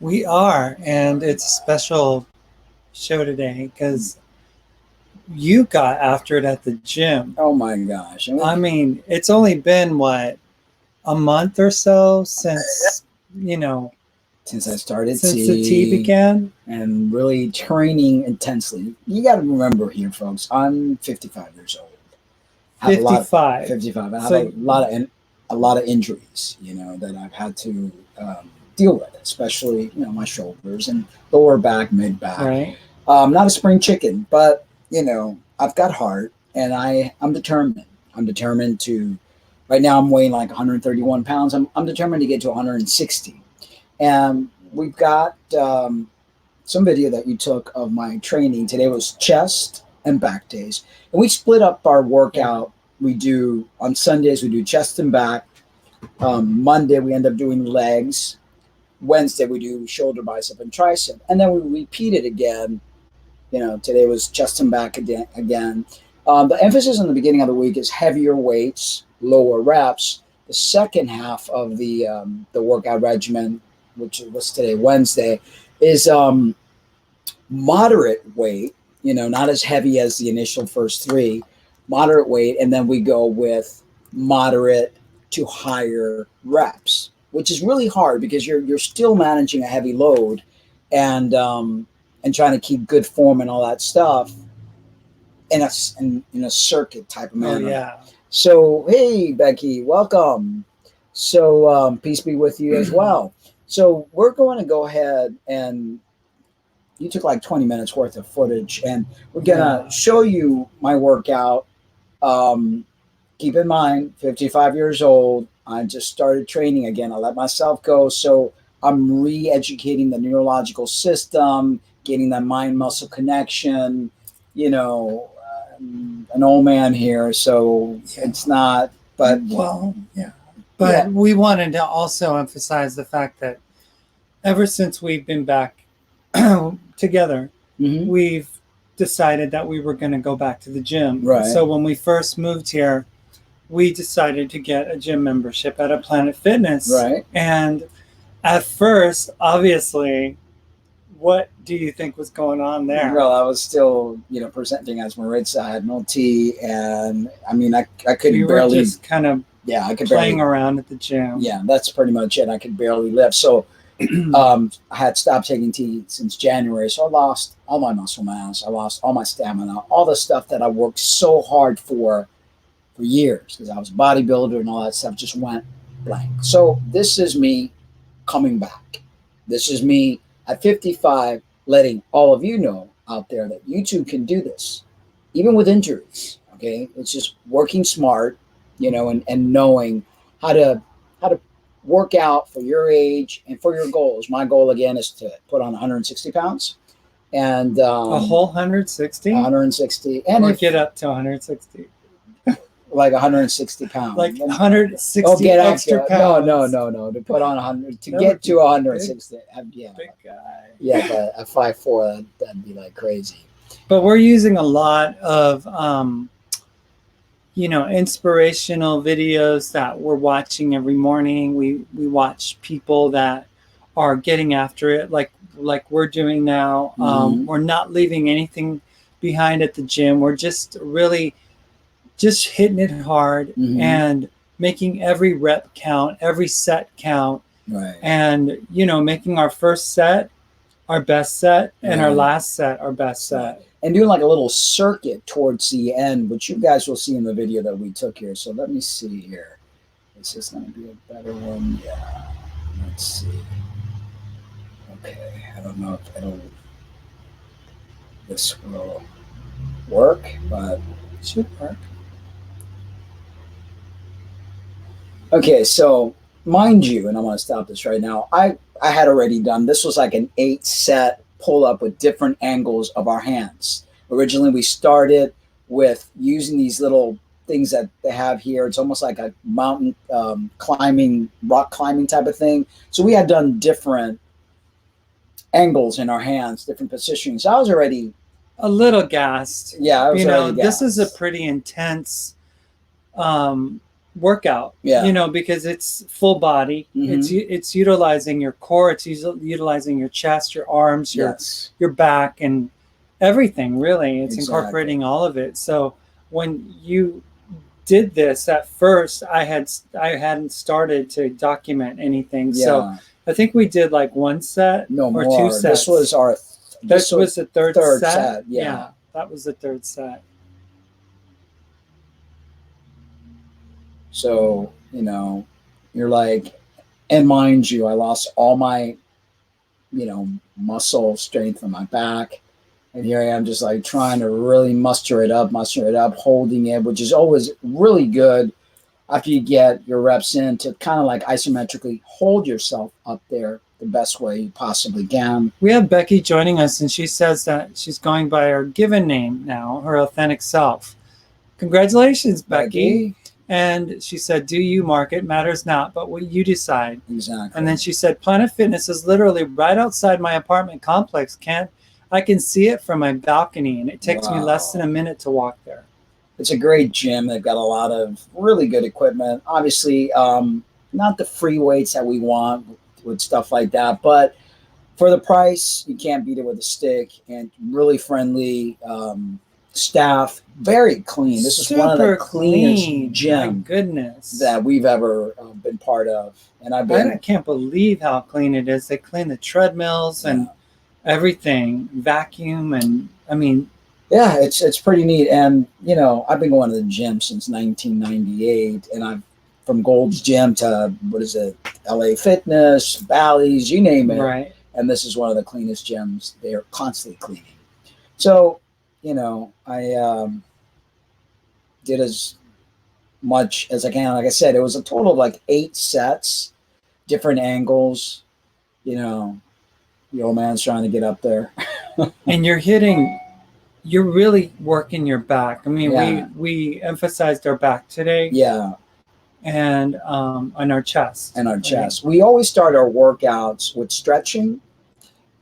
We are, and it's a special show today because you got after it at the gym. Oh my gosh. I mean, it's only been what, a month or so since, you know, Since I started since the tea began. and really training intensely. You got to remember here, folks, I'm 55 years old. I have a lot, 55. 55. I have So- a lot of injuries, that I've had to deal with, especially, my shoulders and lower back, mid back. Right. Not a spring chicken, but I've got heart, and I'm determined. I'm determined to. Right now, I'm weighing like 131 pounds. I'm determined to get to 160. And we've got some video that you took of my training. Today was chest and back days, and we split up our workout. We do on Sundays we do chest and back. Monday we end up doing legs. Wednesday we do shoulder, bicep, and tricep, and then we repeat it again. Today was chest and back again. The emphasis in the beginning of the week is heavier weights, lower reps. The second half of the workout regimen, which was today, Wednesday, is moderate weight, not as heavy as the initial first three, moderate weight, and then we go with moderate to higher reps, which is really hard because you're still managing a heavy load and trying to keep good form and all that stuff in a circuit type of manner. Oh, yeah. So, hey, Becky, welcome. So, peace be with you as well. So, we're going to go ahead and you took like 20 minutes worth of footage, and we're going to show you my workout. Keep in mind, 55 years old. I just started training again. I let myself go. So, I'm re-educating the neurological system, getting that mind-muscle connection, an old man here, so it's not, but well, yeah. But we wanted to also emphasize the fact that ever since we've been back together, we've decided that we were going to go back to the gym. Right. So when we first moved here, we decided to get a gym membership at a Planet Fitness. Right. And at first, obviously, what do you think was going on there? Well, I was still, presenting as Maritza. I had no tea, and I mean, I couldn't barely. You were just kind of I could playing barely, around at the gym. Yeah, that's pretty much it. I could barely lift. So I had stopped taking tea since January. So I lost all my muscle mass. I lost all my stamina, all the stuff that I worked so hard for years because I was a bodybuilder and all that stuff just went blank. So this is me coming back. This is me at 55 letting all of you know out there that you too can do this, even with injuries. Okay, it's just working smart, and knowing how to work out for your age and for your goals. My goal again is to put on 160 pounds, and a whole 160, 160, and or get up to 160. Like 160 pounds. Like 160 get extra pounds. No. To put on 100, to get to 160. Big guy. Yeah, but at 5'4", that'd be like crazy. But we're using a lot of, inspirational videos that we're watching every morning. We watch people that are getting after it, like we're doing now. We're not leaving anything behind at the gym. We're just really just hitting it hard and making every rep count, every set count. Right. And, making our first set our best set and our last set our best set. And doing like a little circuit towards the end, which you guys will see in the video that we took here. So let me see here. Is this going to be a better one? Yeah. Let's see. Okay. I don't know if this will work, but it should work. Okay, so mind you, and I'm going to stop this right now, I had already done, this was like an 8-set pull-up with different angles of our hands. Originally, we started with using these little things that they have here. It's almost like a mountain climbing, rock climbing type of thing. So we had done different angles in our hands, different positions. I was already a little gassed. Yeah, I was already gassed. This is a pretty intense workout, Yeah. because it's full body. Mm-hmm. It's utilizing your core, it's utilizing your chest, your arms, Yes. your back, and everything. Really, it's Exactly. incorporating all of it. So when you did this at first, I hadn't started to document anything. So Yeah. I think we did like one set No or two more. This was sets. our. This That was was the third third set. set. Yeah. Yeah, that was the third set. So you're like, and mind you, I lost all my muscle strength from my back. And here I am just like trying to really muster it up, holding it, which is always really good after you get your reps in to kind of like isometrically hold yourself up there the best way you possibly can. We have Becky joining us, and she says that she's going by her given name now, her authentic self. Congratulations, Becky. Becky. And she said, "Do you, Mark? It matters not, but what you decide." Exactly. And then she said, "Planet Fitness is literally right outside my apartment complex. I can see it from my balcony, and it takes me less than a minute to walk there." It's a great gym. They've got a lot of really good equipment. Obviously, not the free weights that we want with stuff like that, but for the price, you can't beat it with a stick. And really friendly staff, very clean. This is one of the cleanest gyms, my goodness, that we've ever been part of. And I can't believe how clean it is. They clean the treadmills and everything, vacuum, and I mean, yeah, it's pretty neat. And I've been going to the gym since 1998, and I've from Gold's Gym to what is it, LA Fitness, Bally's, you name it. Right. And this is one of the cleanest gyms. They're constantly cleaning. So, I did as much as I can. Like I said, it was a total of like 8 sets, different angles. The old man's trying to get up there. And you're really working your back. I mean, we emphasized our back today. Yeah. And on our chest. And our chest. We always start our workouts with stretching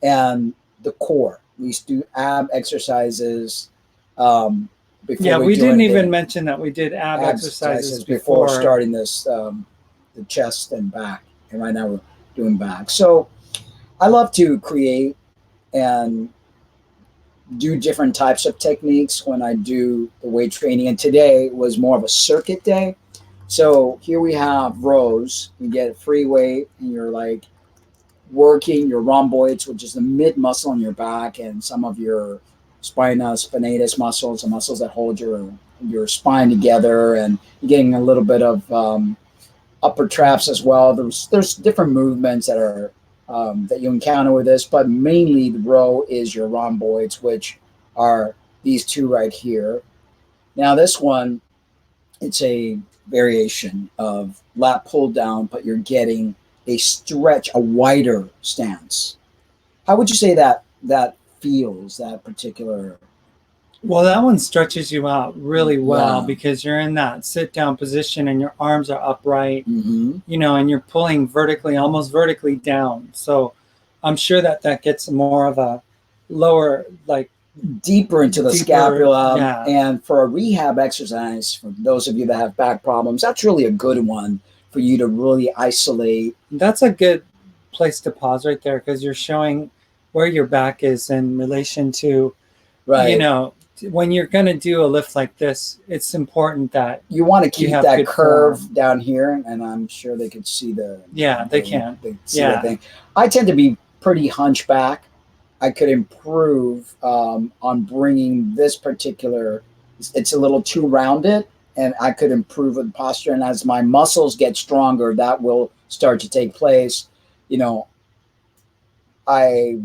and the core. We do ab exercises. Before we didn't even mention that we did ab exercises before starting this, the chest and back. And right now we're doing back. So I love to create and do different types of techniques when I do the weight training. And today was more of a circuit day. So here we have rows. You get free weight, and you're like working your rhomboids, which is the mid muscle in your back, and some of your spinatus muscles, the muscles that hold your spine together, and you're getting a little bit of upper traps as well. There's different movements that are that you encounter with this, but mainly the row is your rhomboids, which are these two right here. Now this one, it's a variation of lat pull down, but you're getting a stretch, a wider stance. How would you say that feels, that particular? Well, that one stretches you out really well because you're in that sit down position and your arms are upright, and you're pulling vertically, almost vertically down. So I'm sure that gets more of a lower, like deeper into the scapula. Yeah. And for a rehab exercise, for those of you that have back problems, that's really a good one for you to really isolate. That's a good place to pause right there, because you're showing where your back is in relation to, when you're going to do a lift like this, it's important that you want to keep that curve down here. And I'm sure they could see they can. The thing. I tend to be pretty hunchback. I could improve on bringing this particular, it's a little too rounded, and I could improve with posture. And as my muscles get stronger, that will start to take place. I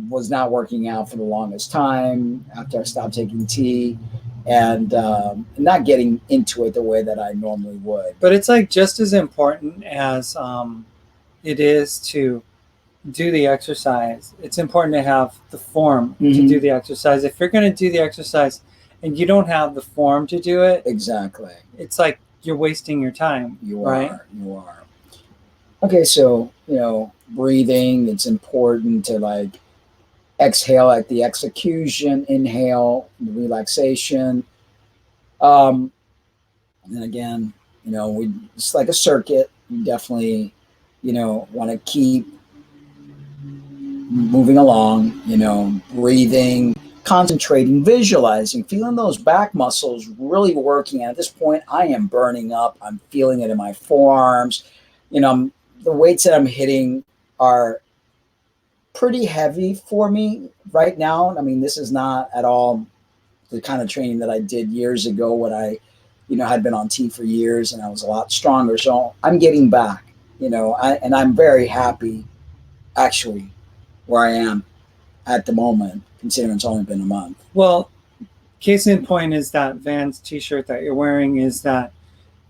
was not working out for the longest time after I stopped taking tea, and not getting into it the way that I normally would. But it's like just as important as it is to do the exercise. It's important to have the form to do the exercise. If you're going to do the exercise and you don't have the form to do it, exactly, it's like you're wasting your time. You are. Okay, so breathing. It's important to like exhale at the execution, inhale the relaxation. And again, It's like a circuit. You definitely, want to keep moving along, breathing, concentrating, visualizing, feeling those back muscles really working. And at this point, I am burning up. I'm feeling it in my forearms. The weights that I'm hitting are pretty heavy for me right now. I mean, this is not at all the kind of training that I did years ago when I, had been on T for years and I was a lot stronger. So I'm getting back, and I'm very happy actually where I am at the moment, considering it's only been a month. Well, case in point is that Vans t-shirt that you're wearing is that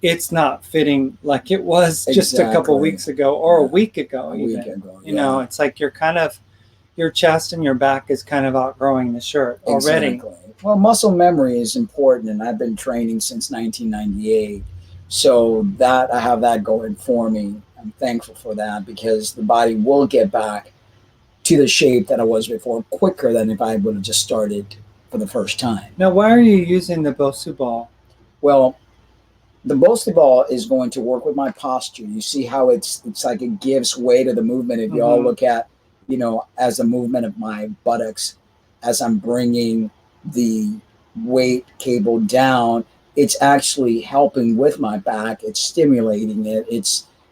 it's not fitting like it was just a couple weeks ago or a week ago. It's like your chest and your back is kind of outgrowing the shirt already. Exactly. Well, muscle memory is important, and I've been training since 1998. So that I have that going for me. I'm thankful for that because the body will get back to the shape that I was before quicker than if I would have just started for the first time. Now, why are you using the Bosu ball? Well, the Bosu ball is going to work with my posture. You see how it's like it gives way to the movement. If you all look at, as the movement of my buttocks, as I'm bringing the weight cable down, it's actually helping with my back. It's stimulating it.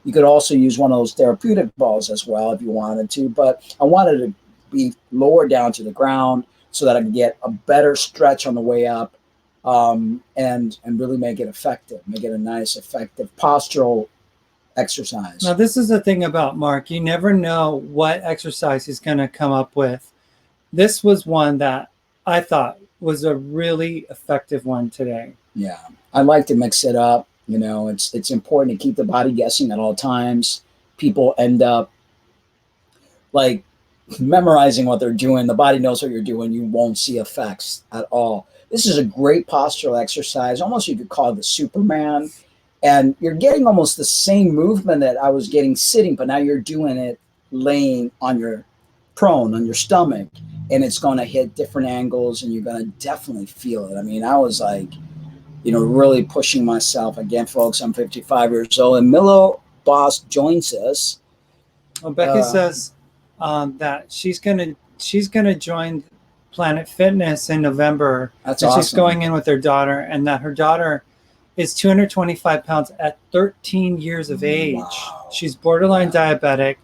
You could also use one of those therapeutic balls as well if you wanted to, but I wanted to be lower down to the ground so that I could get a better stretch on the way up, and really make it effective, make it a nice, effective postural exercise. Now, this is the thing about Mark. You never know what exercise he's going to come up with. This was one that I thought was a really effective one today. Yeah, I like to mix it up. It's important to keep the body guessing at all times. People end up like memorizing what they're doing. The body knows what you're doing. You won't see effects at all. This is a great postural exercise. Almost you could call it the Superman. And you're getting almost the same movement that I was getting sitting, but now you're doing it laying on your prone, on your stomach. And it's going to hit different angles and you're going to definitely feel it. I mean, I was like, really pushing myself. Again, folks, I'm 55 years old. And Milo Boss joins us. Well, Becky says that she's gonna join Planet Fitness in November. That's and awesome. She's going in with her daughter, and that her daughter is 225 pounds at 13 years of age. Wow. She's borderline diabetic,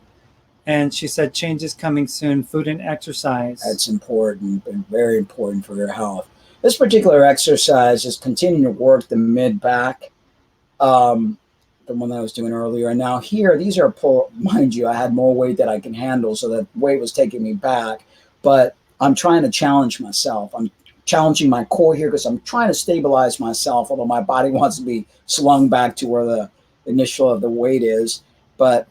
and she said change is coming soon, food and exercise. That's important and very important for your health. This particular exercise is continuing to work the mid-back, the one that I was doing earlier. And now here, these are pull, mind you, I had more weight that I can handle, so that weight was taking me back. But I'm trying to challenge myself. I'm challenging my core here because I'm trying to stabilize myself, although my body wants to be slung back to where the initial of the weight is. But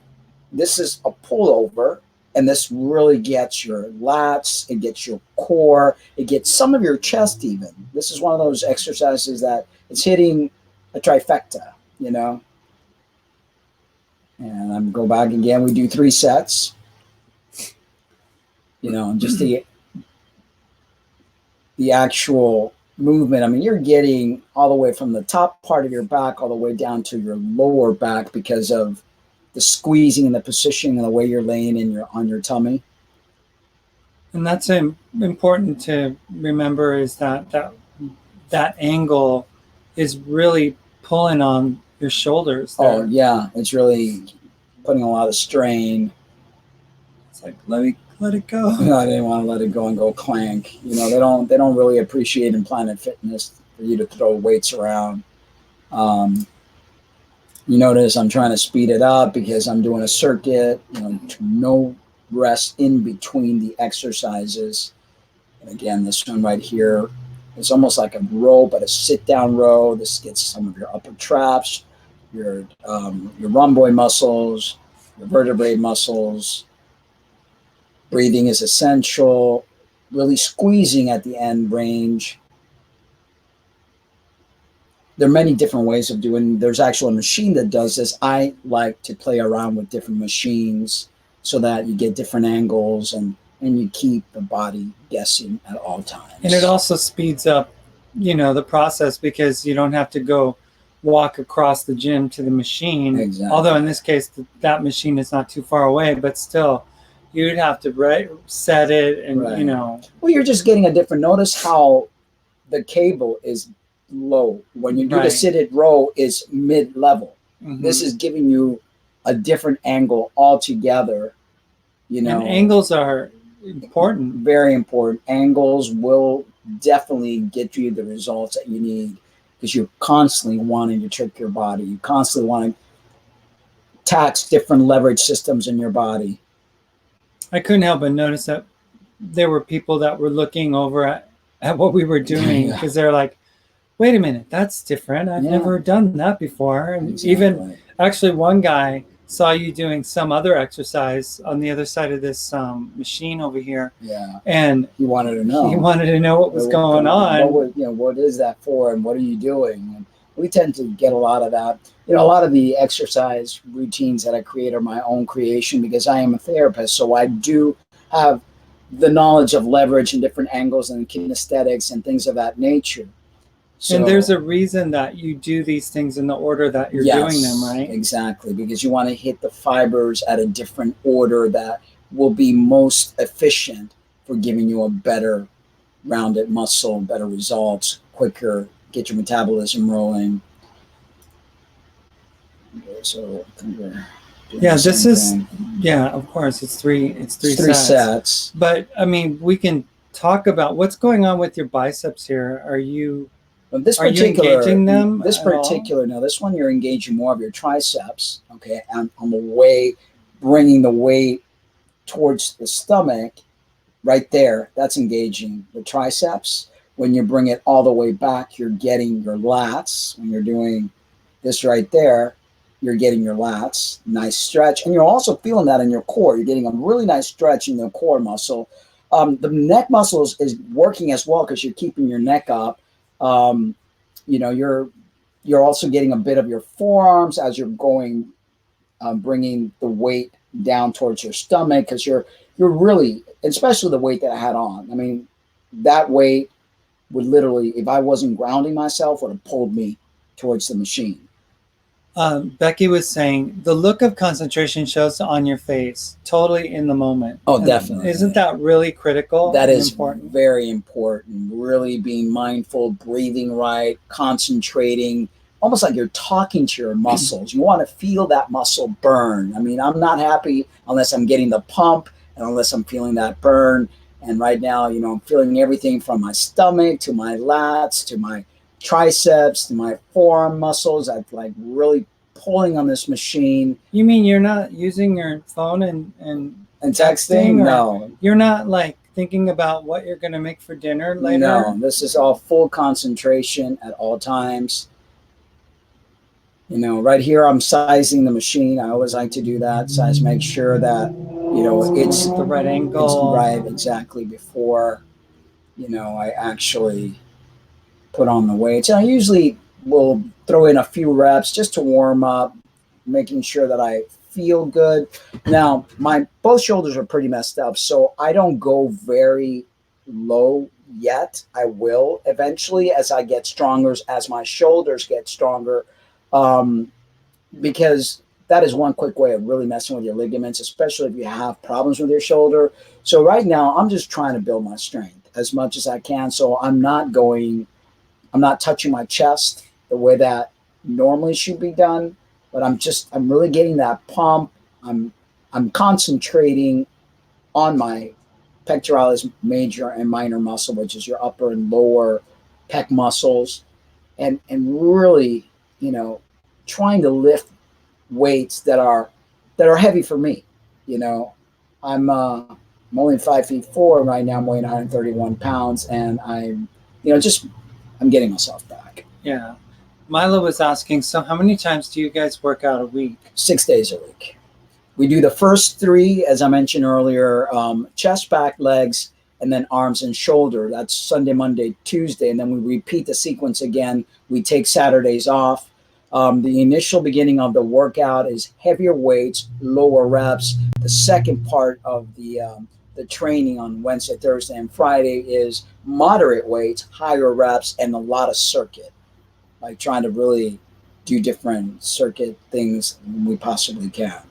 this is a pullover, and this really gets your lats, it gets your core, it gets some of your chest even. This is one of those exercises that it's hitting a trifecta, And I'm go back again. We do 3 sets, and just the actual movement. I mean, you're getting all the way from the top part of your back all the way down to your lower back because of the squeezing and the positioning and the way you're laying on your tummy. And that's important to remember is that angle is really pulling on your shoulders there. Oh yeah, it's really putting a lot of strain. It's like let it go. I didn't want to let it go and go clank. They don't really appreciate in Planet Fitness for you to throw weights around. You notice I'm trying to speed it up because I'm doing a circuit. No rest in between the exercises. And again, this one right here is almost like a row, but a sit-down row. This gets some of your upper traps, your rhomboid muscles, your vertebrae muscles. Breathing is essential. Really squeezing at the end range. There are many different ways of doing. There's actually a machine that does this. I like to play around with different machines so that you get different angles and you keep the body guessing at all times. And it also speeds up, the process because you don't have to go walk across the gym to the machine. Exactly. Although in this case, that machine is not too far away, but still, you'd have to set it, and Right. you know. Well, you're just getting a different. Notice how the cable is low. When you do the Right. seated row, is mid level. Mhm. This is giving you a different angle altogether. You know, And angles are important. very important. Angles will definitely get you the results that you need because you're constantly wanting to trick your body. You constantly want to tax different leverage systems in your body. I couldn't help but notice that there were people that were looking over at what we were doing Yeah. because they're like, wait a minute, that's different. I've Yeah. never done that before. And Exactly. even actually, one guy saw you doing some other exercise on the other side of this machine over here. Yeah. And he wanted to know. He wanted to know what was going on. What is that for, and what are you doing? And we tend to get a lot of that. You know, a lot of the exercise routines that I create are my own creation because I am a therapist, so I do have the knowledge of leverage and different angles and kinesthetics and things of that nature. So, and there's a reason that you do these things in the order that you're doing them, right? Exactly, because you want to hit the fibers at a different order that will be most efficient for giving you a better rounded muscle, better results, quicker, get your metabolism rolling. So yeah, this is thing. Yeah, of course it's three sets. But I mean, we can talk about what's going on with your biceps here. Are you engaging them? This particular, no, this one you're engaging more of your triceps, okay, and on the way, bringing the weight towards the stomach, right there, that's engaging the triceps. When you bring it all the way back, you're getting your lats. When you're doing this right there, you're getting your lats, nice stretch. And you're also feeling that in your core. You're getting a really nice stretch in the core muscle. The neck muscle is working as well because you're keeping your neck up. You know, you're also getting a bit of your forearms as you're going, bringing the weight down towards your stomach because you're really, especially the weight that I had on. I mean, that weight would literally, if I wasn't grounding myself, would have pulled me towards the machine. Becky was saying the look of concentration shows on your face, totally in the moment. Oh, definitely. Isn't that really critical? That is important. Very important. Really being mindful, breathing right, concentrating, almost like you're talking to your muscles. You want to feel that muscle burn. I mean, I'm not happy unless I'm getting the pump and unless I'm feeling that burn. And right now, you know, I'm feeling everything from my stomach to my lats to my triceps to my forearm muscles. I'm like really pulling on this machine. You mean you're not using your phone and texting? No. You're not like thinking about what you're going to make for dinner later? No, this is all full concentration at all times. You know, right here I'm sizing the machine. I always like to do that. Make sure that, you know, it's the right angle. It's right, exactly, before, you know, I actually put on the weights. And I usually will throw in a few reps just to warm up, making sure that I feel good. Now, my both shoulders are pretty messed up, so I don't go very low yet. I will eventually as I get stronger, as my shoulders get stronger, because that is one quick way of really messing with your ligaments, especially if you have problems with your shoulder. So right now, I'm just trying to build my strength as much as I can. So I'm not touching my chest the way that normally should be done, but I'm really getting that pump. I'm concentrating on my pectoralis major and minor muscle, which is your upper and lower pec muscles, and really, you know, trying to lift weights that are heavy for me. You know, I'm only 5'4" right now. I'm weighing 131 pounds, and I'm getting myself back. Yeah. Milo was asking, so how many times do you guys work out a week? 6 days a week. We do the first 3, as I mentioned earlier, chest, back, legs, and then arms and shoulder. That's Sunday, Monday, Tuesday, and then we repeat the sequence again. We take Saturdays off. The initial beginning of the workout is heavier weights, lower reps. The second part of the training on Wednesday, Thursday, and Friday is moderate weights, higher reps, and a lot of circuit. Like trying to really do different circuit things we possibly can.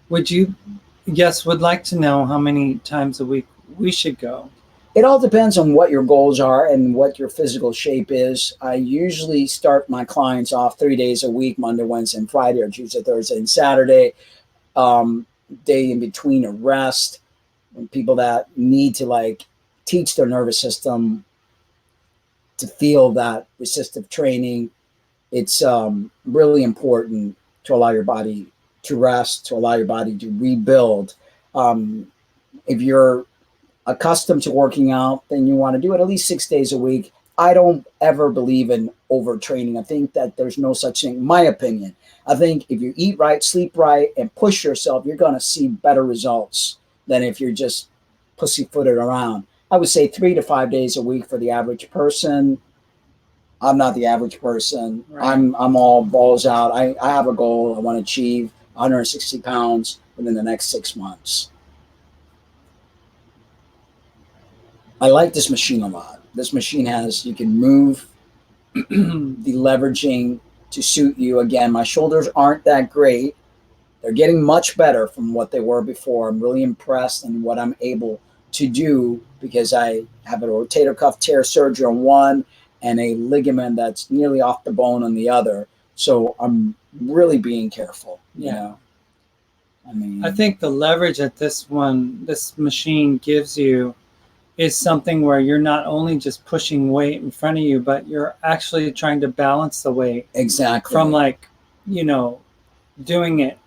Would you, yes, would like to know how many times a week we should go. It all depends on what your goals are and what your physical shape is. I usually start my clients off 3 days a week, Monday, Wednesday, and Friday, or Tuesday, Thursday, and Saturday. Day in between a rest. And people that need to like teach their nervous system to feel that resistive training. It's really important to allow your body to rest, to allow your body to rebuild. If you're accustomed to working out, then you want to do it at least 6 days a week. I don't ever believe in overtraining. I think that there's no such thing, in my opinion. I think if you eat right, sleep right, and push yourself, you're going to see better results than if you're just pussyfooted around. I would say 3 to 5 days a week for the average person. I'm not the average person. Right. I'm all balls out. I have a goal. I want to achieve 160 pounds within the next 6 months. I like this machine a lot. This machine has, you can move the leveraging to suit you. Again, my shoulders aren't that great. They're getting much better from what they were before. I'm really impressed in what I'm able to do because I have a rotator cuff tear surgery on one and a ligament that's nearly off the bone on the other. So I'm really being careful, you know. I mean, I think the leverage that this machine gives you is something where you're not only just pushing weight in front of you, but you're actually trying to balance the weight. Exactly. From like, doing it,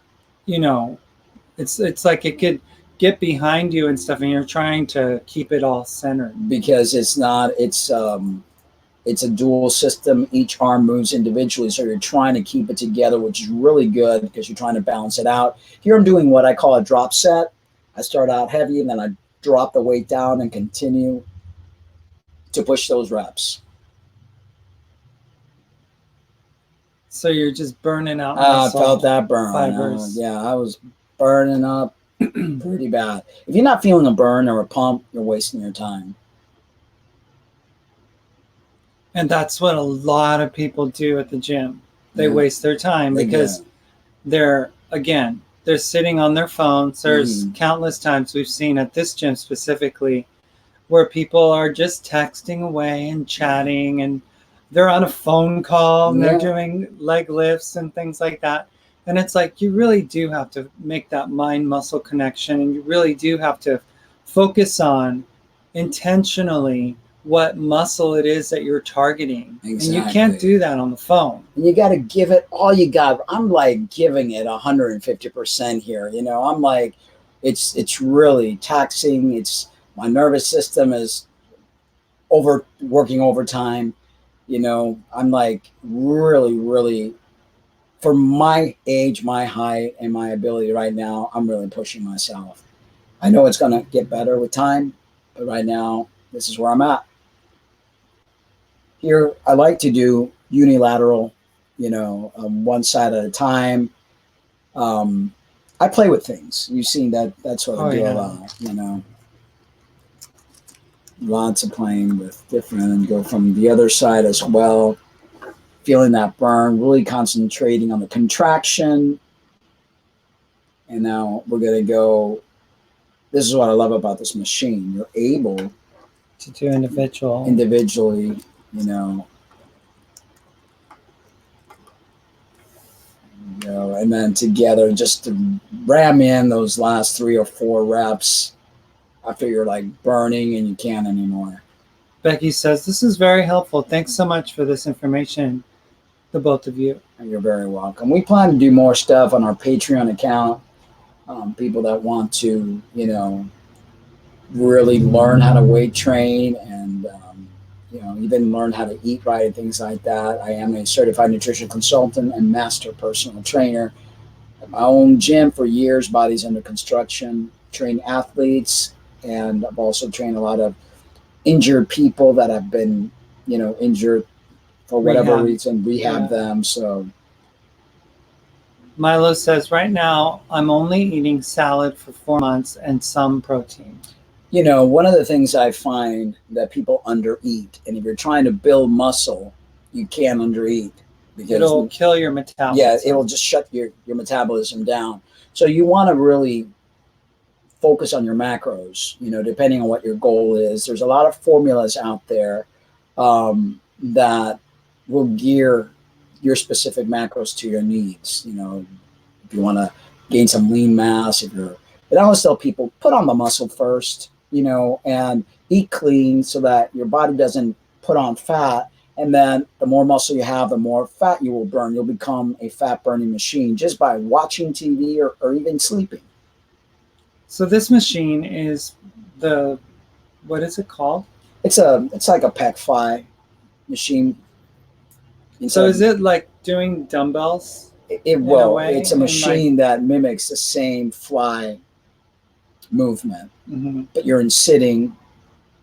it's like it could get behind you and stuff, and you're trying to keep it all centered. Because it's a dual system. Each arm moves individually, so you're trying to keep it together, which is really good because you're trying to balance it out. Here I'm doing what I call a drop set. I start out heavy, and then I drop the weight down and continue to push those reps. So you're just burning out I felt that burn. fibers. I was burning up pretty bad. If you're not feeling a burn or a pump, you're wasting your time. And that's what a lot of people do at the gym. They waste their time because they're sitting on their phones. There's countless times we've seen at this gym specifically where people are just texting away and chatting, and they're on a phone call and they're doing leg lifts and things like that. And it's like, you really do have to make that mind muscle connection, and you really do have to focus on intentionally what muscle it is that you're targeting. Exactly. And you can't do that on the phone. And you got to give it all you got. I'm like giving it 150% here. I'm like, it's really taxing. My nervous system is working overtime. I'm like really, really, for my age, my height, and my ability right now, I'm really pushing myself. I know it's going to get better with time, but right now, this is where I'm at. Here, I like to do unilateral, one side at a time. I play with things. You've seen that. That's what I do a lot, Lots of playing with different, and go from the other side as well. Feeling that burn, really concentrating on the contraction. And now we're going to go. This is what I love about this machine. You're able to do individually, and then together just to ram in those last 3 or 4 reps after you're like burning and you can't anymore. Becky says, this is very helpful. Thanks so much for this information, the both of you. You're very welcome. We plan to do more stuff on our Patreon account. People that want to, really learn how to weight train and, even learn how to eat right and things like that. I am a certified nutrition consultant and master personal trainer. At my own gym for years, Bodies Under Construction, train athletes, and I've also trained a lot of injured people that have been, injured for whatever reason, rehab them. So Milo says, right now, I'm only eating salad for 4 months and some protein. One of the things I find that people undereat, and if you're trying to build muscle, you can't undereat. because it'll kill your yeah, metabolism. it'll just shut your metabolism down. So you want to really focus on your macros, depending on what your goal is. There's a lot of formulas out there that will gear your specific macros to your needs. If you want to gain some lean mass, I always tell people, put on the muscle first, and eat clean so that your body doesn't put on fat. And then the more muscle you have, the more fat you will burn. You'll become a fat burning machine just by watching TV or even sleeping. So this machine is what is it called? It's like a pack fly machine. So is it like doing dumbbells? It's a machine that mimics the same fly movement, but you're in sitting.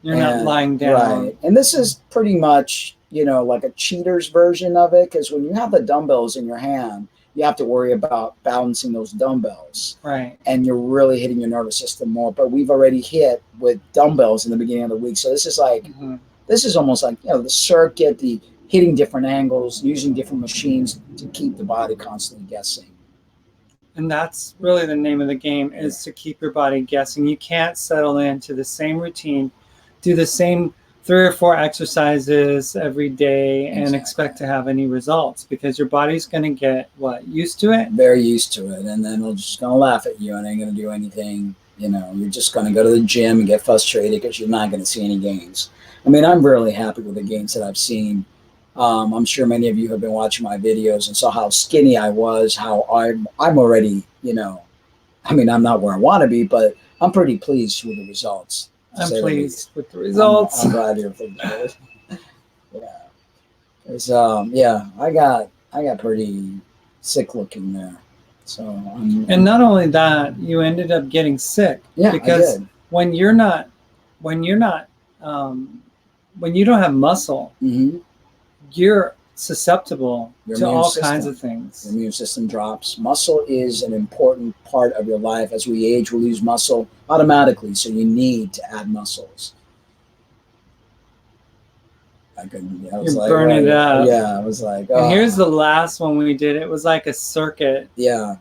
You're not lying down. Right. And this is pretty much, like a cheater's version of it, because when you have the dumbbells in your hand, you have to worry about balancing those dumbbells. Right. And you're really hitting your nervous system more. But we've already hit with dumbbells in the beginning of the week. So this is like, this is almost like, the circuit, the hitting different angles, using different machines to keep the body constantly guessing. And that's really the name of the game, is to keep your body guessing. You can't settle into the same routine, do the same 3 or 4 exercises every day and expect to have any results, because your body's going to get used to it. Very used to it. And then they're just going to laugh at you and ain't going to do anything. You're just going to go to the gym and get frustrated because you're not going to see any gains. I mean, I'm really happy with the gains that I've seen. I'm sure many of you have been watching my videos and saw how skinny I was, how I'm already, I'm not where I want to be, but I'm pretty pleased with the results. I'm pleased with the results. I'm glad you're feeling good. Yeah. I got pretty sick looking there. So and not only that, you ended up getting sick. Yeah, because when you don't have muscle, you're susceptible to all kinds of things. Your immune system drops. Muscle is an important part of your life. As we age, we lose muscle automatically, so you need to add muscles. You're burning it up. Yeah, I was like, oh. And here's the last one we did. It was like a circuit. Yeah.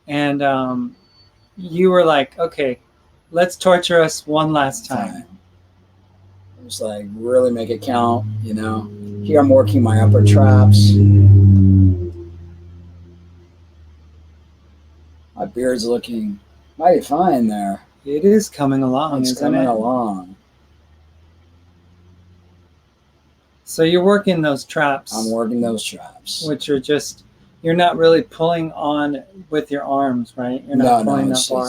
And you were like, okay, let's torture us one last time. It was like, really make it count, Here I'm working my upper traps. My beard's looking mighty fine there. It is coming along, it's coming along. So you're working those traps. I'm working those traps. Which are just, you're not really pulling on with your arms, right? You're not pulling that bar.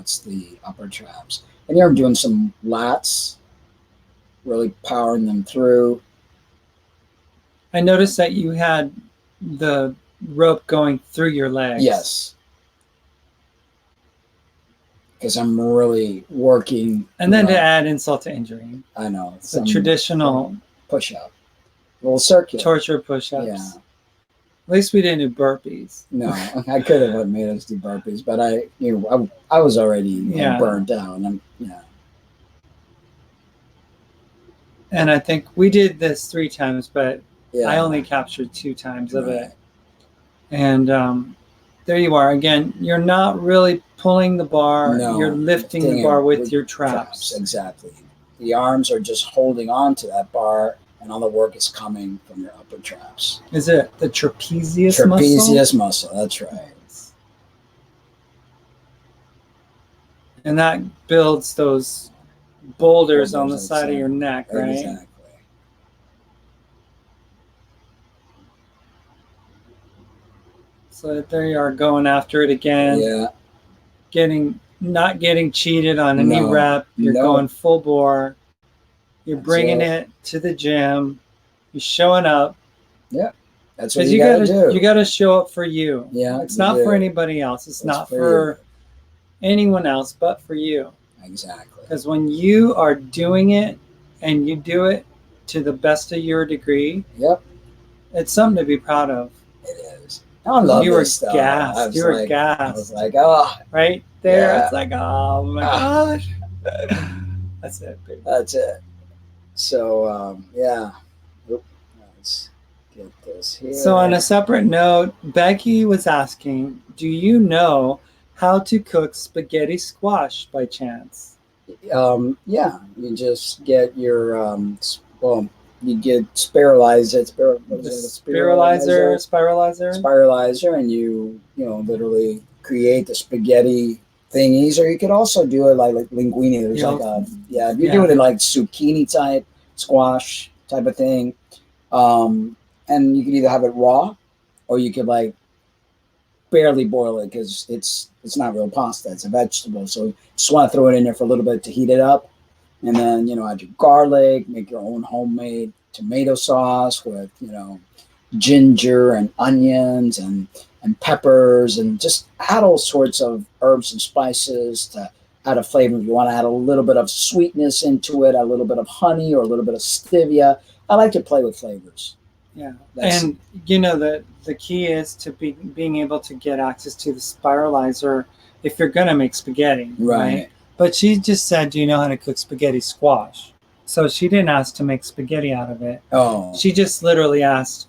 It's the upper traps. And here I'm doing some lats, really powering them through. I noticed that you had the rope going through your legs. Yes. Because I'm really working. And then to add insult to injury. I know. It's a traditional push-up. Little circuit. Torture push-ups. Yeah. At least we didn't do burpees. No, I could have made us do burpees, but I was already burned down. And I think we did this 3 times, but I only captured 2 times of it. And there you are. Again, you're not really pulling the bar. No, you're lifting the bar with your traps. Exactly. The arms are just holding on to that bar, and all the work is coming from your upper traps. Is it the trapezius muscle? Trapezius muscle, that's right. And that builds those boulders on the side of your neck, right? Exactly. So there you are, going after it again. Yeah. Not getting cheated on any rep. You're going full bore. You're bringing it to the gym. You're showing up. Yeah. That's what you gotta do. You gotta show up for you. Yeah. It's not for anybody else. It's not for anyone else but for you. Exactly. Because when you are doing it and you do it to the best of your degree, it's something to be proud of. It is. I love this stuff. You were gassed. I was like, oh. Right there. Yeah. It's like, oh my gosh. That's it, baby. That's it. So, yeah. Let's get this here. So on a separate note, Becky was asking, do you know how to cook spaghetti squash by chance? Yeah, you just get your well, you get spiralize it. What The is it? A spiralizer, and you know literally create the spaghetti thingies, or you could also do it like linguine. There's like a yeah, if you're doing it like zucchini type squash type of thing, and you could either have it raw, or you could like barely boil it because it's not real pasta. It's a vegetable, so you just want to throw it in there for a little bit to heat it up, and then you know add your garlic, make your own homemade tomato sauce with you know ginger and onions and peppers, and just add all sorts of herbs and spices to add a flavor. If you want to add a little bit of sweetness into it, a little bit of honey or a little bit of stevia. I like to play with flavors. Yeah, and you know the key is to being able to get access to the spiralizer if you're gonna make spaghetti, right? But she just said, "Do you know how to cook spaghetti squash?" So she didn't ask to make spaghetti out of it. Oh, she just literally asked,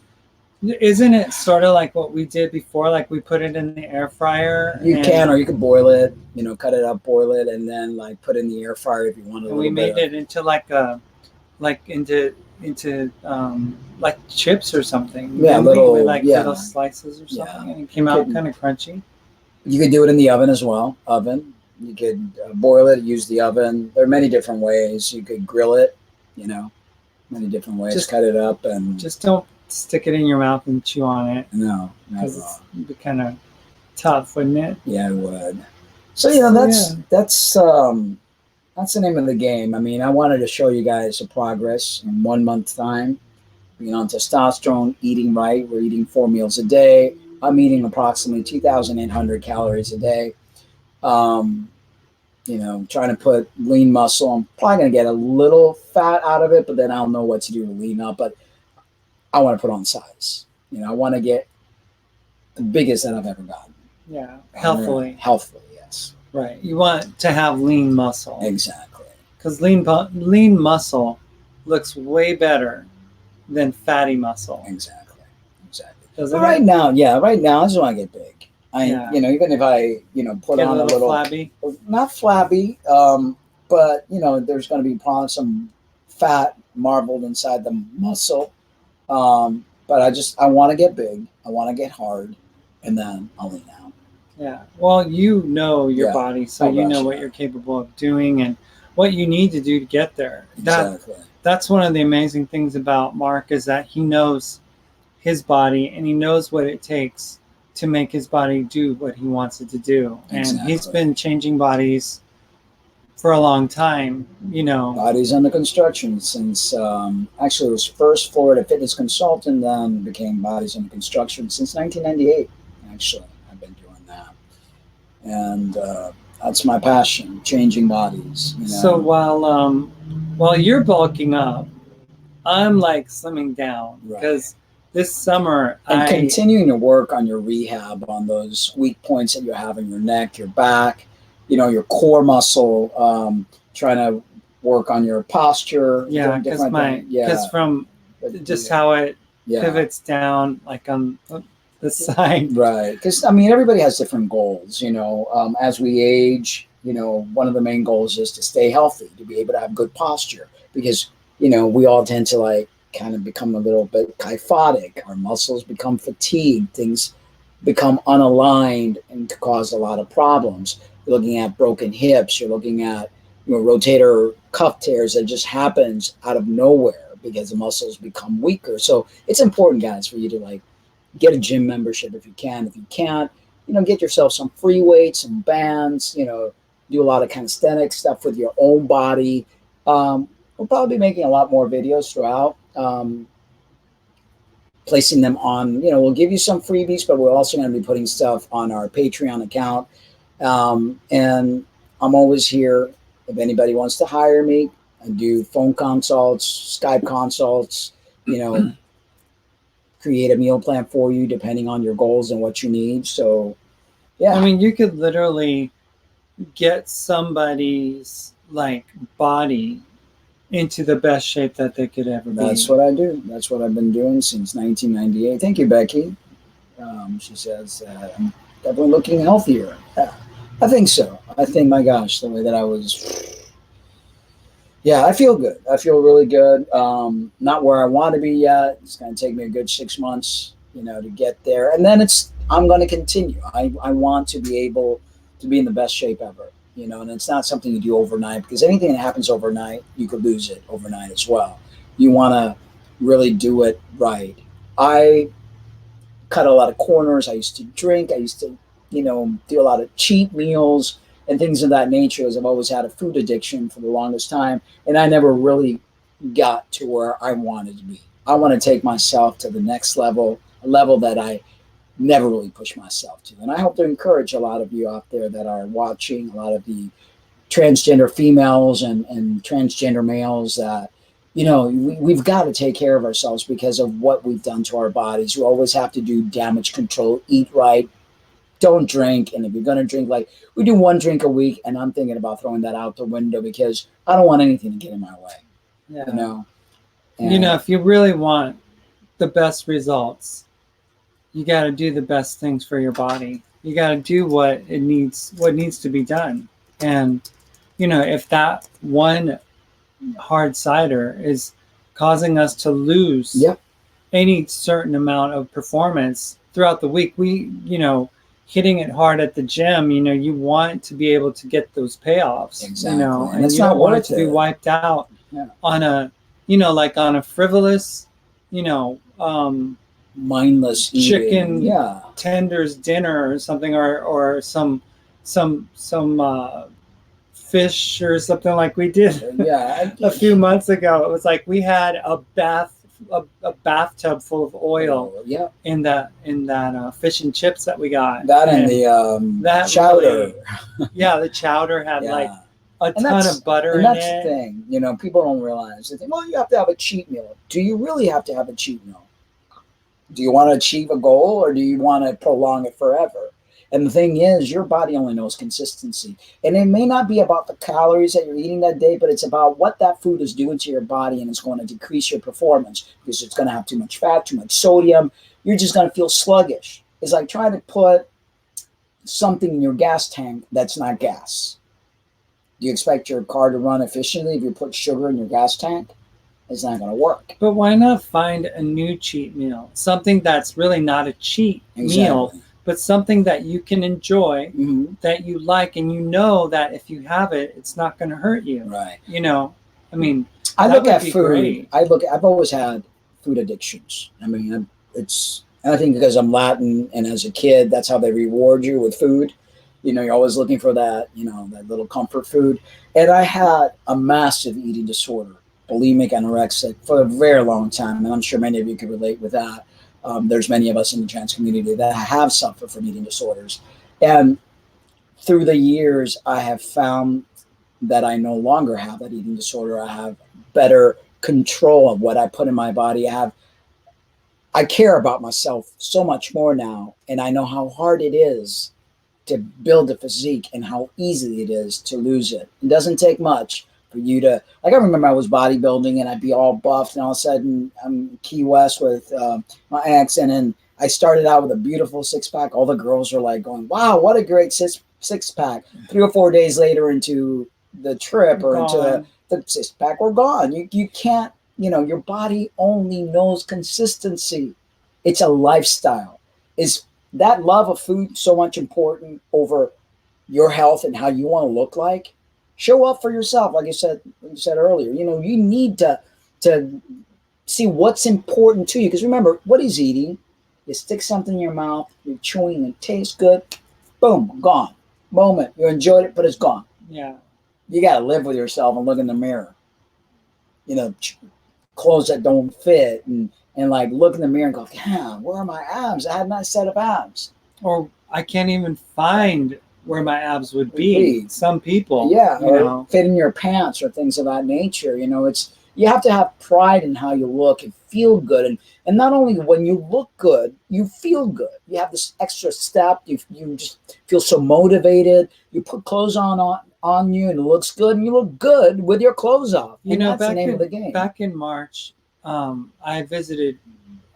"Isn't it sort of like what we did before? Like we put it in the air fryer? You can, or you could boil it. You know, cut it up, boil it, and then like put it in the air fryer if you want a little bit. We made it into like a into like chips or something. Yeah, little slices or something, and it came out kind of crunchy. You could do it in the oven as well. Oven. You could boil it, use the oven. There are many different ways. You could grill it. You know, many different ways. Just cut it up and just don't stick it in your mouth and chew on it. No, because it'd be kind of tough, wouldn't it? Yeah, it would. So you know, that's the name of the game. I mean, I wanted to show you guys the progress in 1 month time. Being on testosterone, eating right. We're eating 4 meals a day. I'm eating approximately 2,800 calories a day. You know, trying to put lean muscle. I'm probably going to get a little fat out of it, but then I'll know what to do to lean up. But I want to put on size. You know, I want to get the biggest that I've ever gotten. Yeah, healthily. Healthily, yes. Right. You want to have lean muscle. Exactly. Because lean muscle looks way better than fatty muscle. Exactly. But right now, I just want to get big. You know, even if I, you know, put on a little flabby, not flabby, but you know, there's going to be probably some fat marbled inside the muscle. But I want to get big. I want to get hard, and then I'll lean out. Yeah. Well, you know your body, so you know what you're capable of doing and what you need to do to get there. Exactly. That's one of the amazing things about Mark is that he knows his body and he knows what it takes to make his body do what he wants it to do. And he's been changing bodies for a long time, you know. Bodies under construction since actually it was first Florida fitness consultant, then became bodies under construction since 1998. Actually, I've been doing that, and that's my passion, changing bodies. You know? So while you're bulking up, I'm like slimming down because this summer and continuing to work on your rehab on those weak points that you have in your neck, your back, you know, your core muscle, trying to work on your posture. Yeah, because from just how it pivots down, like on the side. Right. Because, I mean, everybody has different goals, you know. As we age, you know, one of the main goals is to stay healthy, to be able to have good posture. Because, you know, we all tend to, like, kind of become a little bit kyphotic. Our muscles become fatigued. Things become unaligned and cause a lot of problems. You're looking at broken hips. You're looking at, you know, rotator cuff tears that just happens out of nowhere because the muscles become weaker. So it's important, guys, for you to, like, get a gym membership if you can. If you can't, you know, get yourself some free weights, some bands, you know, do a lot of calisthenics stuff with your own body. We'll probably be making a lot more videos throughout, placing them on, you know, we'll give you some freebies, but we're also going to be putting stuff on our Patreon account. And I'm always here if anybody wants to hire me. I do phone consults, Skype consults, you know, create a meal plan for you depending on your goals and what you need. So, yeah. I mean, you could literally get somebody's like body into the best shape that they could ever That's be. what I do. That's what I've been doing since 1998. Thank you, Becky. She says, I'm definitely looking healthier. Yeah, I think so. I think, my gosh, the way that I was, yeah, I feel good. I feel really good. Not where I want to be yet. It's going to take me a good 6 months, to get there. And then I'm going to continue. I want to be able to be in the best shape ever, and it's not something you do overnight, because anything that happens overnight, you could lose it overnight as well. You want to really do it right. I cut a lot of corners. I used to drink. I used to, do a lot of cheat meals and things of that nature, as I've always had a food addiction for the longest time. And I never really got to where I wanted to be. I want to take myself to the next level, a level that I never really pushed myself to. And I hope to encourage a lot of you out there that are watching, a lot of the transgender females and transgender males, that we've got to take care of ourselves because of what we've done to our bodies. We always have to do damage control, eat right, don't drink. And if you're going to drink, like, we do one drink a week, and I'm thinking about throwing that out the window because I don't want anything to get in my way. Yeah. And If you really want the best results, you got to do the best things for your body. You got to do what needs to be done. And if that one hard cider is causing us to lose Yep. any certain amount of performance throughout the week, we hitting it hard at the gym, you want to be able to get those payoffs. Exactly. And it's you not don't want it worth to be it. wiped out Yeah. on a like on a frivolous Mindless chicken eating. Yeah. tenders dinner or something, or some fish or something like we did Yeah. a few months ago. It was like we had a bathtub full of oil Yeah. in that fish and chips that we got. That and the that chowder. Yeah, the chowder had Yeah. like a ton of butter in that's it. the thing. People don't realize. They think, well, you have to have a cheat meal. Do you really have to have a cheat meal? Do you want to achieve a goal, or do you want to prolong it forever? And the thing is, your body only knows consistency. And it may not be about the calories that you're eating that day, but it's about what that food is doing to your body, and it's going to decrease your performance because it's going to have too much fat, too much sodium. You're just going to feel sluggish. It's like trying to put something in your gas tank that's not gas. Do you expect your car to run efficiently if you put sugar in your gas tank? It's not going to work. But why not find a new cheat meal? Something that's really not a cheat meal, but something that you can enjoy, that you like, and that if you have it, it's not going to hurt you. Right. I mean, I look at food. Great. I've always had food addictions. I mean, I think because I'm Latin, and as a kid, that's how they reward you with food. You're always looking for that, that little comfort food. And I had a massive eating disorder, bulimic, anorexic, for a very long time. And I'm sure many of you can relate with that. There's many of us in the trans community that have suffered from eating disorders. And through the years, I have found that I no longer have that eating disorder. I have better control of what I put in my body. I care about myself so much more now. And I know how hard it is to build a physique and how easy it is to lose it. It doesn't take much for you to, like, I remember I was bodybuilding and I'd be all buffed, and all of a sudden I'm in Key West with my ex, and then I started out with a beautiful six-pack. All the girls are like going, wow, what a great six-pack. 3 or 4 days later into the trip or into the six-pack, we're gone. You can't, your body only knows consistency. It's a lifestyle. Is that love of food so much important over your health and how you want to look like? Show up for yourself, like you said earlier. You need to see what's important to you. Because remember, what is eating? You stick something in your mouth, you're chewing, it tastes good, boom, gone. Moment. You enjoyed it, but it's gone. Yeah. You got to live with yourself and look in the mirror. Clothes that don't fit, and like look in the mirror and go, yeah, where are my abs? I had a nice set of abs. Or I can't even find where my abs would be. Some people. Yeah, or fit in your pants or things of that nature. You have to have pride in how you look and feel good. And not only when you look good, you feel good. You have this extra step. You just feel so motivated. You put clothes on on you and it looks good and you look good with your clothes off. You And know, that's the name of the game. back in March, I visited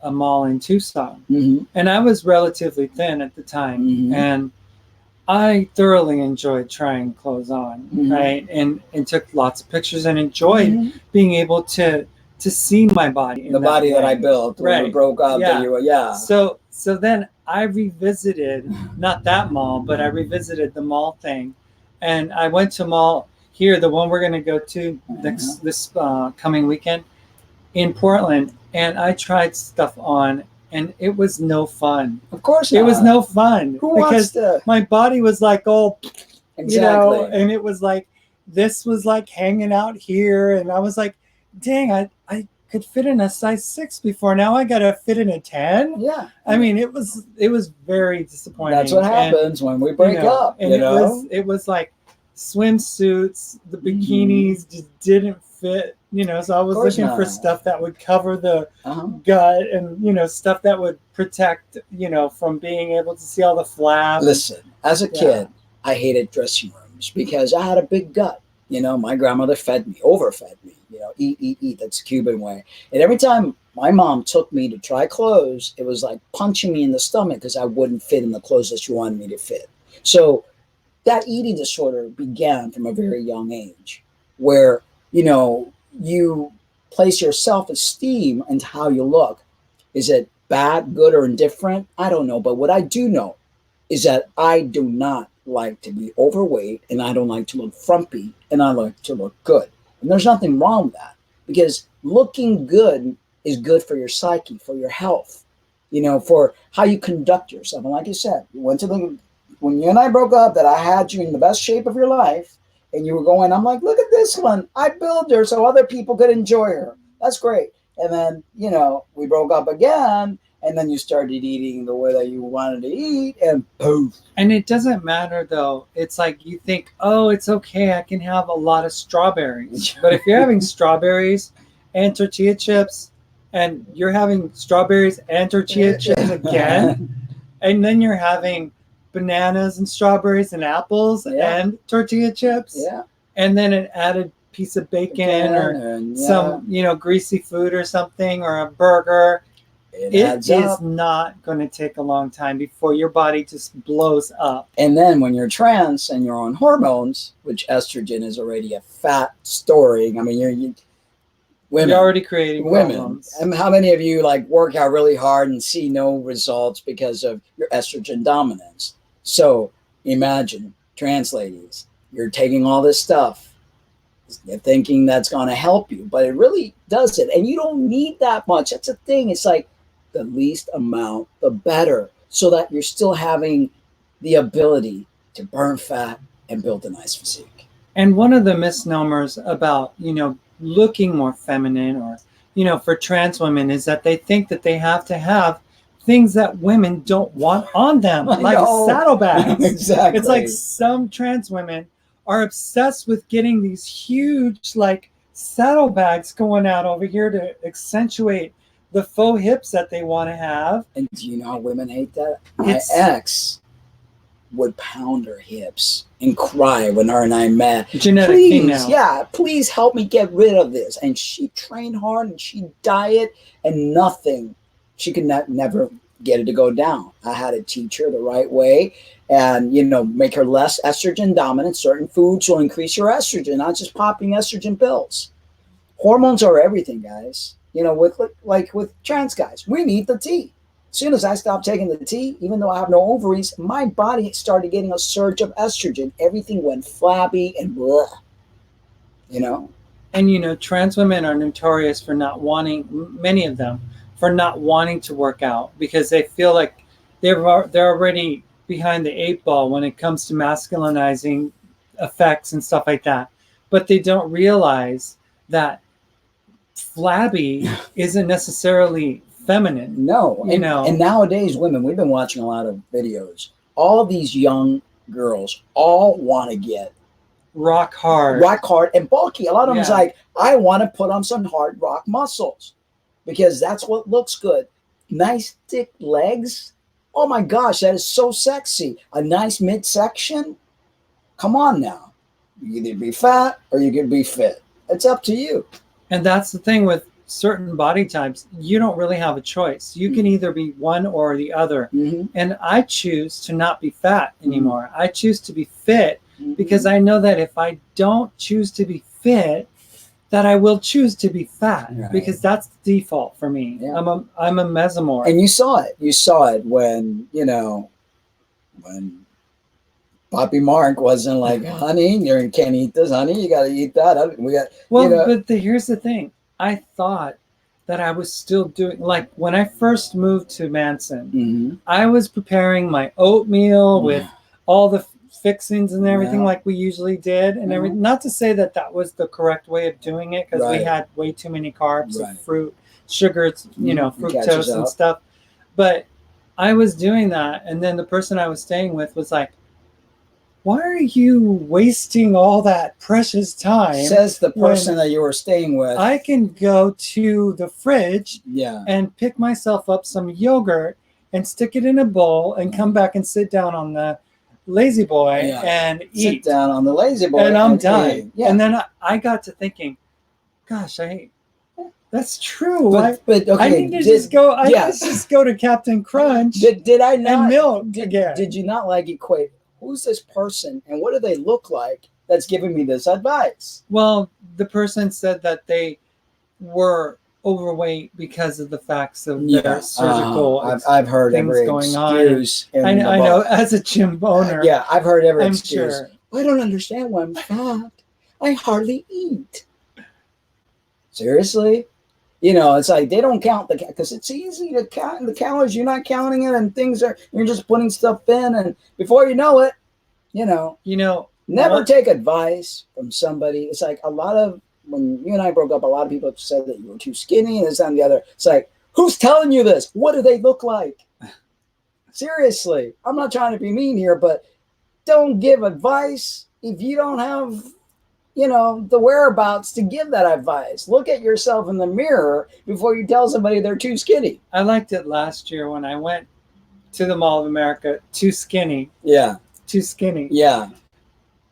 a mall in Tucson, Mm-hmm. and I was relatively thin at the time, Mm-hmm. and I thoroughly enjoyed trying clothes on, Mhm. right? And took lots of pictures and enjoyed Mhm. being able to see my body in The body that I way. built when we Right. broke up. Yeah. That you were, yeah. So then I revisited not that mall, but I revisited the mall thing, and I went to mall here, the one we're going to go to this coming weekend in Portland, and I tried stuff on, and it was no fun. Of course not. It was no fun Who wants because to? my body was like, oh, Exactly. you know, and it was like, this was like hanging out here, and I was like, dang, I could fit in a size 6 before. Now I gotta fit in a 10. Yeah. I mean, it was very disappointing. That's what happens when we break up. And it was like swimsuits, the bikinis just didn't fit. You know, so I was looking for stuff that would cover the gut, and you know, stuff that would protect, you know, from being able to see all the flab. Listen, as a kid, I hated dressing rooms because I had a big gut. You know, my grandmother fed me, overfed me. You know, eat. That's the Cuban way. And every time my mom took me to try clothes, it was like punching me in the stomach because I wouldn't fit in the clothes that she wanted me to fit. So that eating disorder began from a very young age, where, you know, you place your self-esteem into how you look. Is it bad, good, or indifferent? I don't know. But what I do know is that I do not like to be overweight, and I don't like to look frumpy, and I like to look good. And there's nothing wrong with that, because looking good is good for your psyche, for your health, you know, for how you conduct yourself. And like you said, you went to the, when you and I broke up, that I had you in the best shape of your life, and you were going, I'm like, look at this one. I built her so other people could enjoy her. That's great. And then, you know, we broke up again, and then you started eating the way that you wanted to eat, and poof. And it doesn't matter, though. It's like you think, oh, it's okay, I can have a lot of strawberries. But if you're having strawberries and tortilla chips, and you're having strawberries and tortilla chips again, and then you're having bananas and strawberries and apples and tortilla chips, and then an added piece of bacon or some, you know, greasy food or something, or a burger, it is not going to take a long time before your body just blows up. And then when you're trans and you're on hormones, which estrogen is already a fat storing. I mean, women, you're already creating problems. And how many of you like work out really hard and see no results because of your estrogen dominance? So imagine, trans ladies, you're taking all this stuff, you're thinking that's going to help you, but it really doesn't. And you don't need that much. That's the thing. It's like the least amount, the better, so that you're still having the ability to burn fat and build a nice physique. And one of the misnomers about, you know, looking more feminine, or, you know, for trans women, is that they think that they have to have things that women don't want on them, like saddlebags. Exactly. It's like some trans women are obsessed with getting these huge, like, saddlebags going out over here to accentuate the faux hips that they want to have. And do you know how women hate that? My ex would pound her hips and cry when her and I met. Genetic please, female. Yeah, please help me get rid of this. And she trained hard and she diet and nothing. She could never get it to go down. I had to teach her the right way and, you know, make her less estrogen dominant. Certain foods will increase your estrogen, not just popping estrogen pills. Hormones are everything, guys. You know, with trans guys, we need the T. As soon as I stopped taking the T, even though I have no ovaries, my body started getting a surge of estrogen. Everything went flabby and blah, you know. And, you know, trans women are notorious for not wanting, many of them, for not wanting to work out because they feel like they're already behind the 8 ball when it comes to masculinizing effects and stuff like that. But they don't realize that flabby isn't necessarily feminine. No, you know. And nowadays, women, we've been watching a lot of videos. All these young girls all want to get rock hard and bulky. A lot of them is like, I want to put on some hard rock muscles because that's what looks good. Nice thick legs. Oh my gosh, that is so sexy. A nice midsection. Come on now. You can either be fat or you can be fit. It's up to you. And that's the thing with certain body types. You don't really have a choice. You can either be one or the other. Mm-hmm. And I choose to not be fat anymore. Mm-hmm. I choose to be fit because I know that if I don't choose to be fit, that I will choose to be fat, right. because that's the default for me. Yeah. I'm a mesomorph. And you saw it. You saw it when, when Poppy Mark wasn't like, honey, you can't eat this, honey. You got to eat that. We got. Well, but here's the thing. I thought that I was still doing, like when I first moved to Manson, mm-hmm. I was preparing my oatmeal with all the fixings and everything like we usually did, and everything. Not to say that that was the correct way of doing it, because we had way too many carbs of fruit, sugars, fructose and stuff. But I was doing that, and then the person I was staying with was like, why are you wasting all that precious time? Says the person that you were staying with. I can go to the fridge and pick myself up some yogurt and stick it in a bowl and come back and sit down on the lazy boy and eat. Sit down on the lazy boy. And I'm done. Yeah. And then I got to thinking, gosh, that's true. But okay, I need to just go. I need to just go to Captain Crunch. Did I not? And milk again. Did you not equate? Who's this person and what do they look like that's giving me this advice? Well, the person said that they were overweight because of the facts of their surgical I've heard things every going excuse on. I know, as a gym owner. I've heard every excuse. Sure. I don't understand why I'm fat. I hardly eat. Seriously? It's like they don't count because it's easy to count the calories. You're not counting it, and you're just putting stuff in, and before you know it, never take advice from somebody. It's like a lot of when you and I broke up, a lot of people said that you were too skinny and this and the other. It's like, who's telling you this? What do they look like? Seriously, I'm not trying to be mean here, but don't give advice if you don't have the whereabouts to give that advice. Look at yourself in the mirror before you tell somebody they're too skinny. I liked it last year when I went to the Mall of America, too skinny. Yeah. Too skinny. Yeah.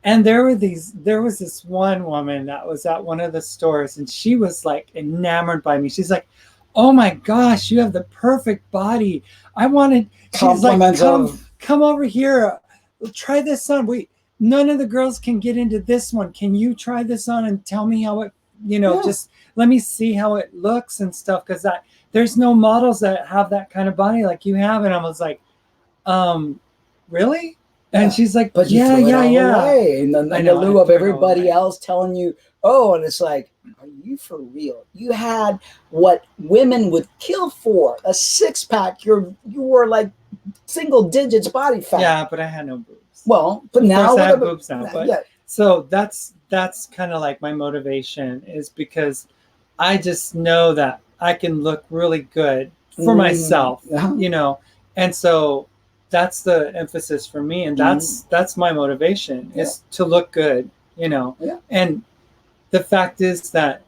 And there was this one woman that was at one of the stores, and she was like enamored by me. She's like, oh my gosh, you have the perfect body. She's like, come over here. Try this on. None of the girls can get into this one. Can you try this on and tell me how it, just let me see how it looks and stuff. Because there's no models that have that kind of body like you have. And I was like, really? And she's like, but yeah. Away. And then in lieu of everybody else telling you, and it's like, are you for real? You had what women would kill for, a 6-pack. You were like single digits body fat. Yeah, but I had no boobs. Well, but now I have boobs now. But so that's kind of like my motivation, is because I just know that I can look really good for myself, and so that's the emphasis for me, and that's my motivation is to look good, And the fact is that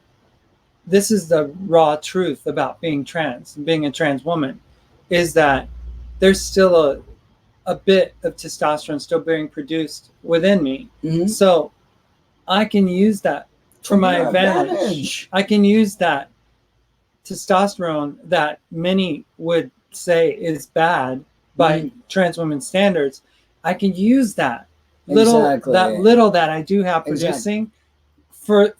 this is the raw truth about being trans and being a trans woman, is that there's still a bit of testosterone still being produced within me. So I can use that for my advantage. I can use that testosterone that many would say is bad by trans women standards. I can use that little that I do have producing for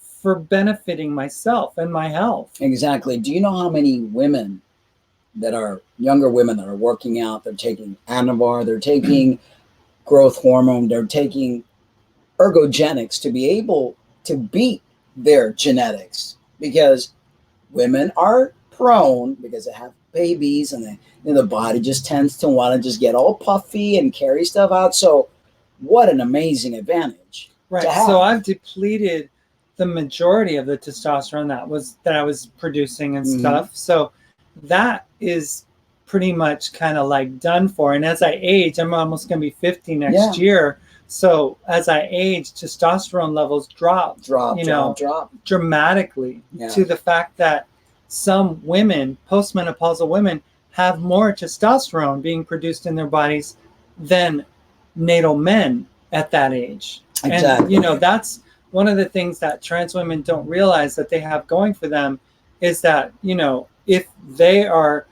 benefiting myself and my health. Exactly. Do you know how many women that are younger women that are working out, they're taking Anavar, they're taking growth hormone, they're taking ergogenics to be able to beat their genetics, because women are prone, because they have babies and the body just tends to want to just get all puffy and carry stuff out. So what an amazing advantage. Right. So I've depleted the majority of the testosterone that I was producing and stuff. So that is pretty much kind of like done for. And as I age, I'm almost going to be 50 next year. So as I age, testosterone levels drop dramatically to the fact that some women, postmenopausal women, have more testosterone being produced in their bodies than natal men at that age. And Exactly. that's one of the things that trans women don't realize that they have going for them, is that if they are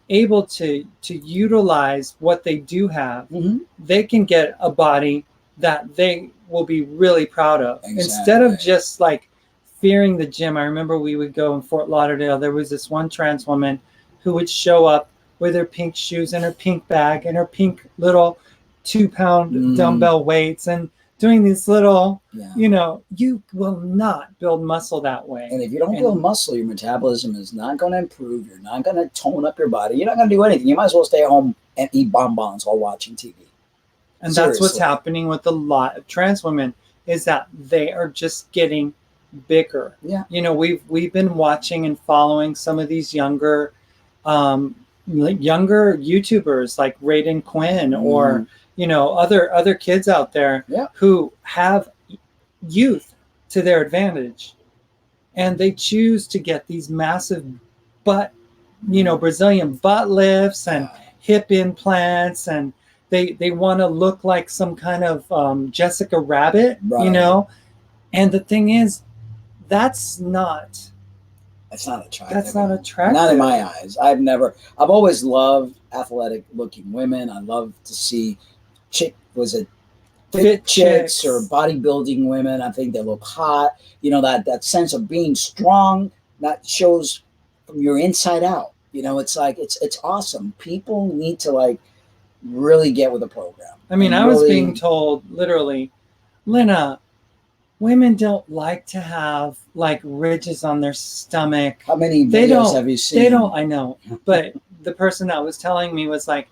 able to utilize what they do have, Mm-hmm. they can get a body that they will be really proud of, instead of Exactly. just like fearing the gym. I remember we would go in Fort Lauderdale. There was this one trans woman who would show up with her pink shoes and her pink bag and her pink little 2-pound dumbbell weights, and doing these little, Yeah. you will not build muscle that way. And if you don't build muscle, your metabolism is not going to improve. You're not going to tone up your body. You're not going to do anything. You might as well stay at home and eat bonbons while watching TV. And Seriously. that's what's happening with a lot of trans women, is that they are just getting bigger. Yeah. We've been watching and following some of these younger YouTubers like Raiden Quinn, or other kids out there who have youth to their advantage, and they choose to get these massive butt, Brazilian butt lifts and hip implants, and they want to look like some kind of Jessica Rabbit, Right. And the thing is, that's not attractive. That's not attractive. Not in my eyes. I've always loved athletic looking women. I love to see fit chicks or bodybuilding women. I think they look hot. That sense of being strong that shows from your inside out. It's like it's awesome. People need to like really get with the program. I mean, I was being told literally, Lena, women don't like to have like ridges on their stomach. How many videos have you seen? They don't. I know, but the person that was telling me was like,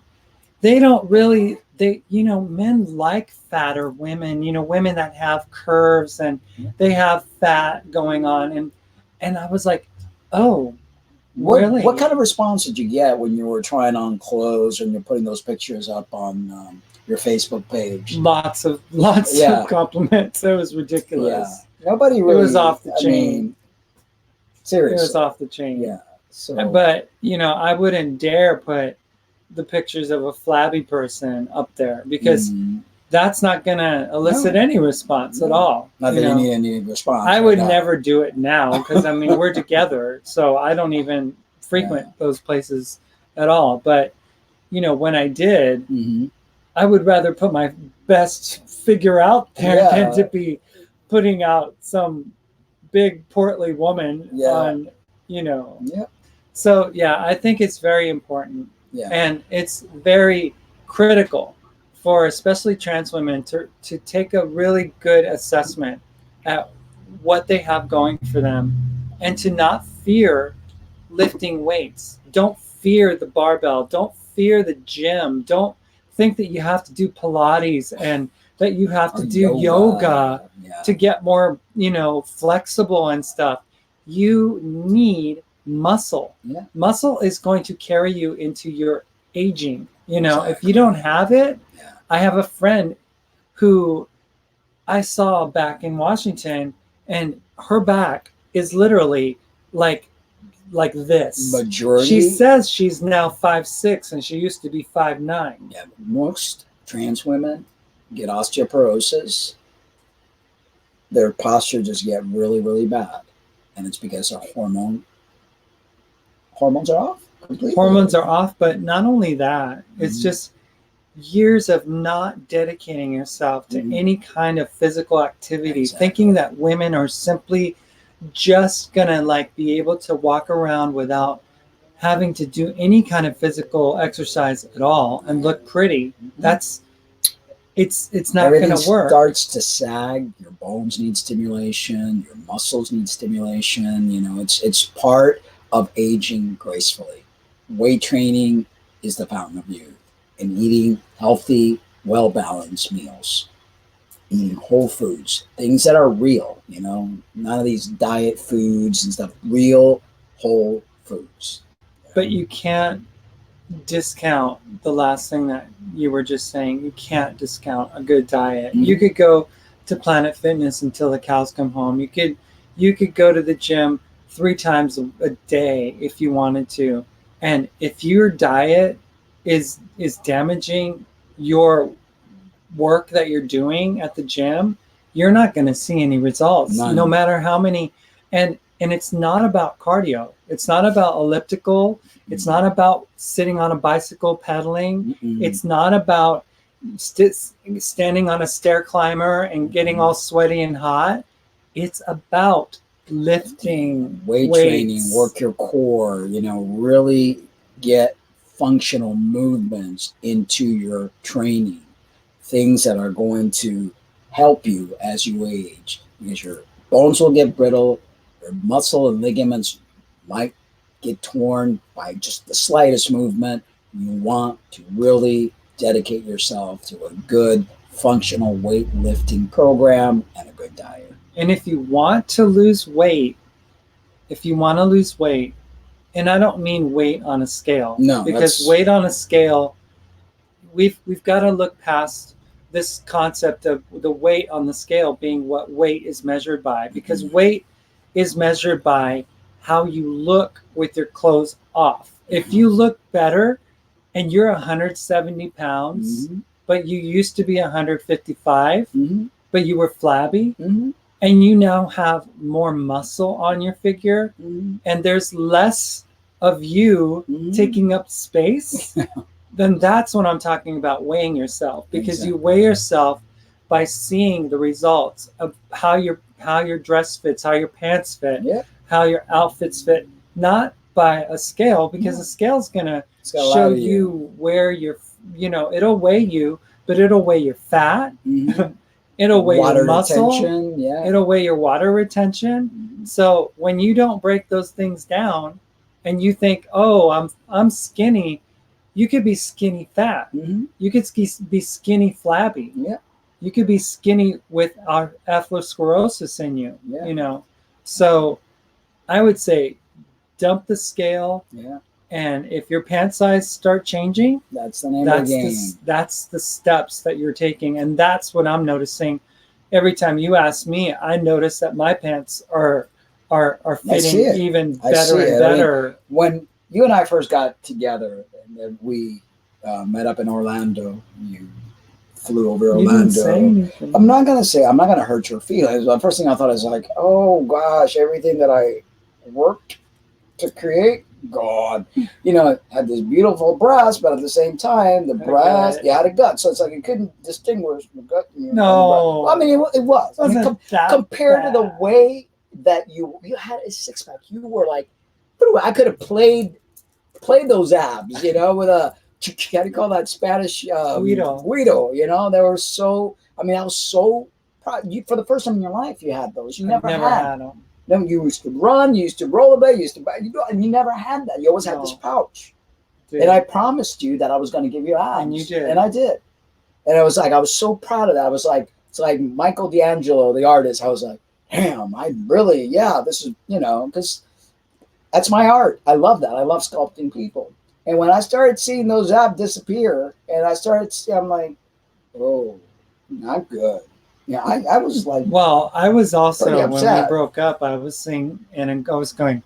they don't really. Men like fatter women. Women that have curves and they have fat going on, and I was like, oh. Really? What kind of response did you get when you were trying on clothes and you're putting those pictures up on your Facebook page? Lots of compliments. It was ridiculous. Yeah. Nobody really. It was off the chain. Seriously. It was off the chain. Yeah. So. But I wouldn't dare put the pictures of a flabby person up there, because that's not going to elicit any response at all. Not that you need any response. I would never do it now, because we're together, so I don't even frequent those places at all. But when I did, I would rather put my best figure out there than to be putting out some big portly woman on. So I think it's very important, and it's very critical for especially trans women to take a really good assessment at what they have going for them, and to not fear lifting weights. Don't fear the barbell. Don't fear the gym. Don't think that you have to do Pilates and that you have to do yoga to get more, flexible and stuff. You need muscle. Muscle is going to carry you into your aging. If you don't have it, I have a friend who I saw back in Washington, and her back is literally like this. Majority. She says she's now 5'6", and she used to be 5'9". Yeah, most trans women get osteoporosis. Their posture just get really, really bad, and it's because their hormones are off completely. Hormones are off, but not only that, it's just years of not dedicating yourself to any kind of physical activity, thinking that women are simply just gonna be able to walk around without having to do any kind of physical exercise at all and look pretty. That's it's not going to work. Starts to sag. Your bones need stimulation. Your muscles need stimulation. It's part of aging gracefully. Weight training is the fountain of youth. And eating healthy, well-balanced meals, eating whole foods, things that are real, none of these diet foods and stuff, real whole foods. But you can't discount the last thing that you were just saying. You can't discount a good diet. You could go to Planet Fitness until the cows come home. You could go to the gym 3 times a day if you wanted to. And if your diet is damaging your work that you're doing at the gym, you're not going to see any results. None. No matter how many. And it's not about cardio. It's not about elliptical. It's not about sitting on a bicycle pedaling. It's not about standing on a stair climber and getting all sweaty and hot. It's about lifting weight training, work your core, really get functional movements into your training, things that are going to help you as you age, because your bones will get brittle, your muscle and ligaments might get torn by just the slightest movement. You want to really dedicate yourself to a good functional weightlifting program and a good diet. And if you want to lose weight, and I don't mean weight on a scale, no, because weight on a scale, we've got to look past this concept of the weight on the scale being what weight is measured by, because weight is measured by how you look with your clothes off. If you look better and you're 170 pounds, but you used to be 155, but you were flabby, and you now have more muscle on your figure, and there's less of you taking up space, then that's what I'm talking about, weighing yourself. Because you weigh yourself by seeing the results of how your dress fits, how your pants fit, how your outfits fit, not by a scale, because a scale's gonna show you where you're, it'll weigh you, but it'll weigh your fat, it'll weigh your muscle, it'll weigh your water retention. So when you don't break those things down and you think, oh, I'm skinny, you could be skinny fat. You could be skinny flabby. You could be skinny with atherosclerosis in you, So I would say dump the scale. And if your pant size start changing, that's the name of the game. That's the steps that you're taking. And that's what I'm noticing. Every time you ask me, I notice that my pants are fitting even better and better. I mean, when you and I first got together, and we met up in Orlando, you flew over Orlando. I'm not going to hurt your feelings. The first thing I thought is like, oh gosh, everything that I worked to create, God, had this beautiful breast, but at the same time, the breast, you had a gut. So it's like you couldn't distinguish the gut. No. I mean, it was. I mean, compared to the way that you had a six pack, you were like, I could have played those abs, with a, how do you call that Spanish? Guido, they were so, I was so proud. For the first time in your life, you had those. You never had them. No, you used to run, you used to rollerblade, and you never had that. You always had this pouch. Dude. And I promised you that I was going to give you abs. And you did. And I did. And I was so proud of that. I was like, it's like Michael D'Angelo, the artist. I was like, damn, this is, because that's my art. I love that. I love sculpting people. And when I started seeing those abs disappear, and I'm like, oh, not good. Yeah, I was like, well, I was also, when we broke up, I was seeing, and I was going,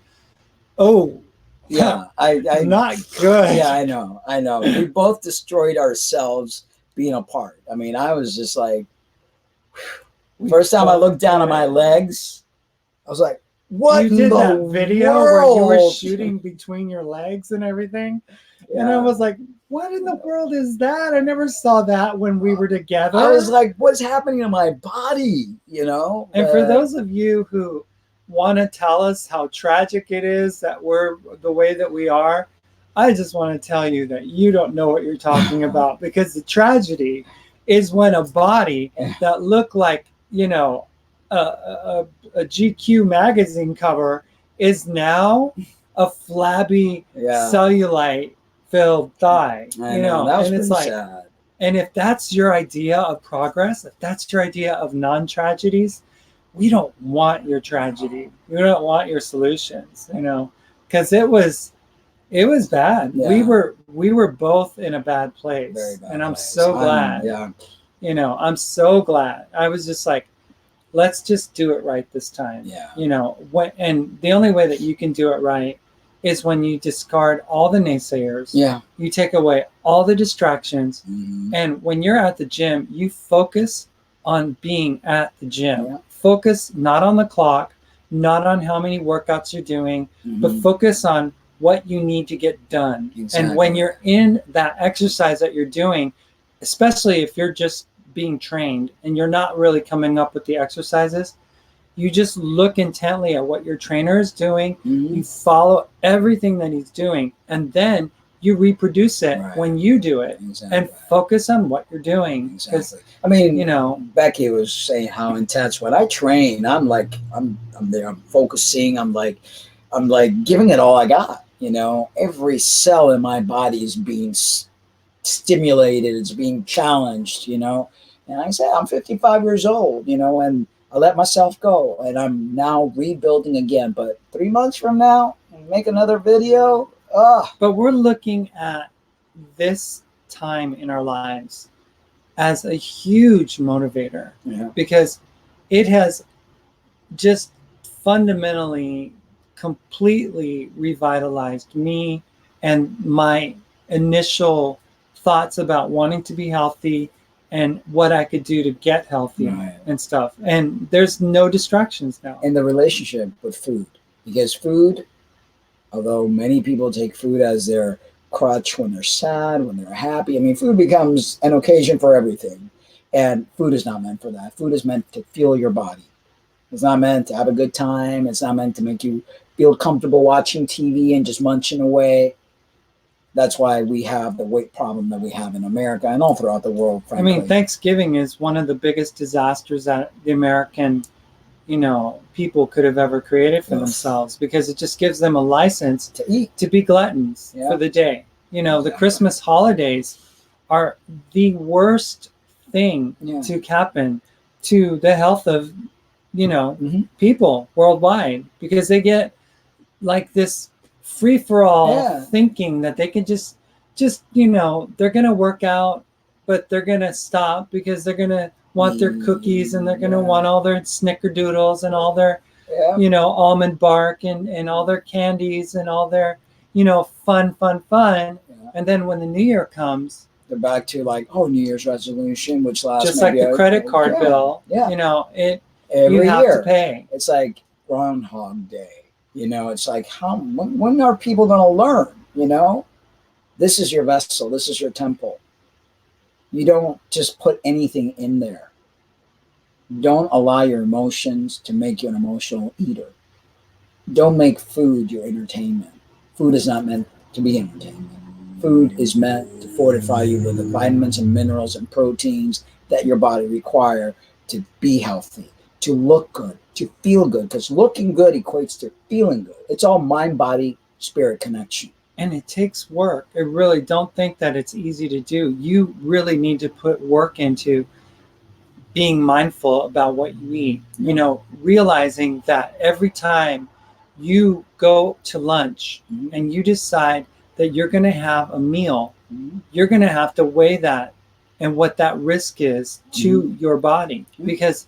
oh, yeah, I not good. Yeah, I know. We both destroyed ourselves being apart. I mean, I was just like, first time I looked down at my legs, I was like, what? You did that video where you were shooting between your legs and everything. Yeah. And I was like, what in the world is that? I never saw that when we were together. I was like, what's happening to my body? And for those of you who want to tell us how tragic it is that we're the way that we are, I just want to tell you that you don't know what you're talking about, because the tragedy is when a body that looked like, a GQ magazine cover is now a flabby cellulite filled thigh. And it's like sad. And if that's your idea of progress, if that's your idea of non-tragedies, we don't want your tragedy. We don't want your solutions, because it was bad. Yeah. We were both in a bad place. Very bad and I'm place. so glad. I'm so glad. I was just like, let's just do it right this time. Yeah. And the only way that you can do it right is when you discard all the naysayers. Yeah. You take away all the distractions. Mm-hmm. And when you're at the gym, you focus on being at the gym. Yeah. Focus not on the clock, not on how many workouts you're doing, but focus on what you need to get done. Exactly. And when you're in that exercise that you're doing, especially if you're just being trained and you're not really coming up with the exercises, you just look intently at what your trainer is doing. You follow everything that he's doing, and then you reproduce it when you do it. Exactly. And focus on what you're doing. Exactly. I mean, you know, Becky was saying how intense when I train, I'm like, I'm there, I'm focusing, I'm like giving it all I got. You know, every cell in my body is being stimulated, it's being challenged, you know. And I said, I'm 55 years old, you know, and I let myself go and I'm now rebuilding again. But 3 months from now, make another video. But we're looking at this time in our lives as a huge motivator, because it has just fundamentally, completely revitalized me and my initial thoughts about wanting to be healthy and what I could do to get healthy and stuff. And there's no distractions now. And the relationship with food, because food, although many people take food as their crutch when they're sad, when they're happy, I mean, food becomes an occasion for everything. And food is not meant for that. Food is meant to fuel your body. It's not meant to have a good time. It's not meant to make you feel comfortable watching TV and just munching away. That's why we have the weight problem that we have in America and all throughout the world, frankly. I mean, Thanksgiving is one of the biggest disasters that the American, people could have ever created for themselves, because it just gives them a license to eat, to be gluttons for the day. The Christmas holidays are the worst thing to happen to the health of, people worldwide, because they get like this free-for-all thinking that they can just they're gonna work out, but they're gonna stop because they're gonna want their cookies and they're gonna want all their snickerdoodles and all their almond bark and all their candies and all their fun and then when the new year comes, they're back to like, New Year's resolution, which lasts just like the credit card bill. Every you have year to pay. It's like Groundhog Day. It's like, when are people going to learn? This is your vessel. This is your temple. You don't just put anything in there. Don't allow your emotions to make you an emotional eater. Don't make food your entertainment. Food is not meant to be entertainment. Food is meant to fortify you with the vitamins and minerals and proteins that your body require to be healthy, to look good, to feel good, because looking good equates to feeling good. It's all mind, body, spirit connection. And it takes work. I really don't think that it's easy to do. You really need to put work into being mindful about what you eat, realizing that every time you go to lunch and you decide that you're going to have a meal, you're going to have to weigh that and what that risk is to your body, because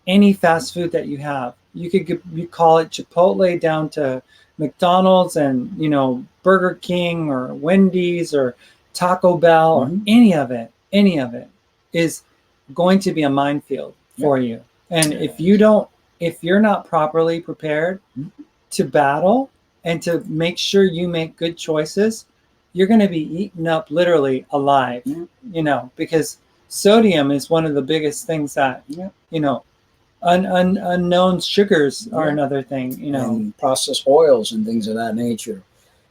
any fast food that you have, you call it Chipotle down to McDonald's and Burger King or Wendy's or Taco Bell or any of it is going to be a minefield for you. And if you're not properly prepared to battle and to make sure you make good choices, you're going to be eaten up literally alive, because sodium is one of the biggest things that, unknown sugars are another thing, and processed oils and things of that nature.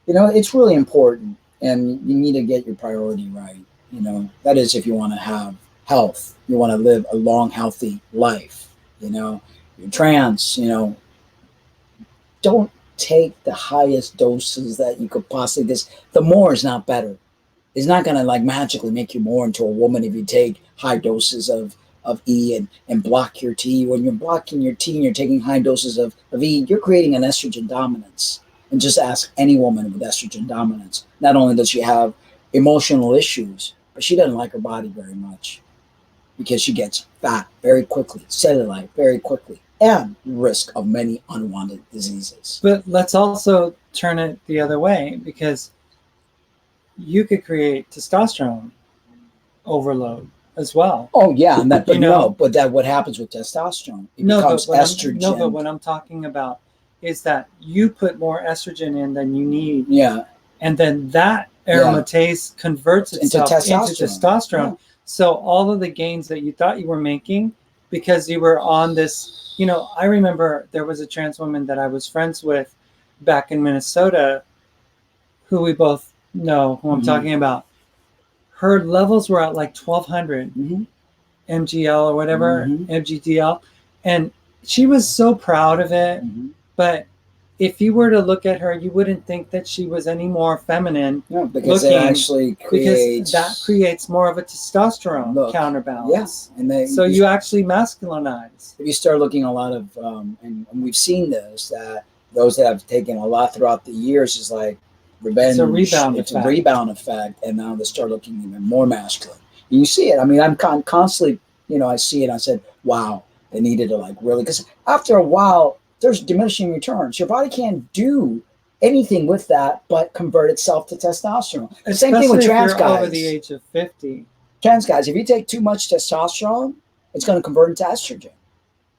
It's really important, and you need to get your priority right. That is, if you want to have health, you want to live a long, healthy life. You're trans, don't take the highest doses that you could possibly, because the more is not better. It's not going to like magically make you more into a woman if you take high doses of E and block your T. When you're blocking your T and you're taking high doses of E, you're creating an estrogen dominance. And just ask any woman with estrogen dominance. Not only does she have emotional issues, but she doesn't like her body very much, because she gets fat very quickly, cellulite very quickly, and risk of many unwanted diseases. But let's also turn it the other way, because you could create testosterone overload as well. Oh yeah, and that, You but no, know, but that what happens with testosterone? It no, becomes but estrogen. what I'm talking about is that you put more estrogen in than you need, Yeah, and then that yeah, aromatase converts into itself into testosterone. testosterone. So all of the gains that you thought you were making because you were on this, I remember there was a trans woman that I was friends with back in Minnesota, who we both know who I'm Yeah. talking about. Her levels were at like 1200 Mm-hmm. MGL or whatever, Mm-hmm. MGDL. And she was so proud of it. Mm-hmm. But if you were to look at her, you wouldn't think that she was any more feminine No, because it looking, actually because that creates creates more of a testosterone look. counterbalance. Yeah, and they So you actually masculinize. if you start looking a lot of and we've seen this that those that have taken a lot throughout the years is like It's a revenge. rebound It's a effect. rebound effect, and now they start looking even more masculine. And you see it. I mean, I'm constantly, I see it. I said, wow, they needed to like really because after a while, there's diminishing returns. Your body can't do anything with that but convert itself to testosterone. The same thing with Especially if trans you're over the guys. age of 50. Trans guys, if you take too much testosterone, it's going to convert into estrogen.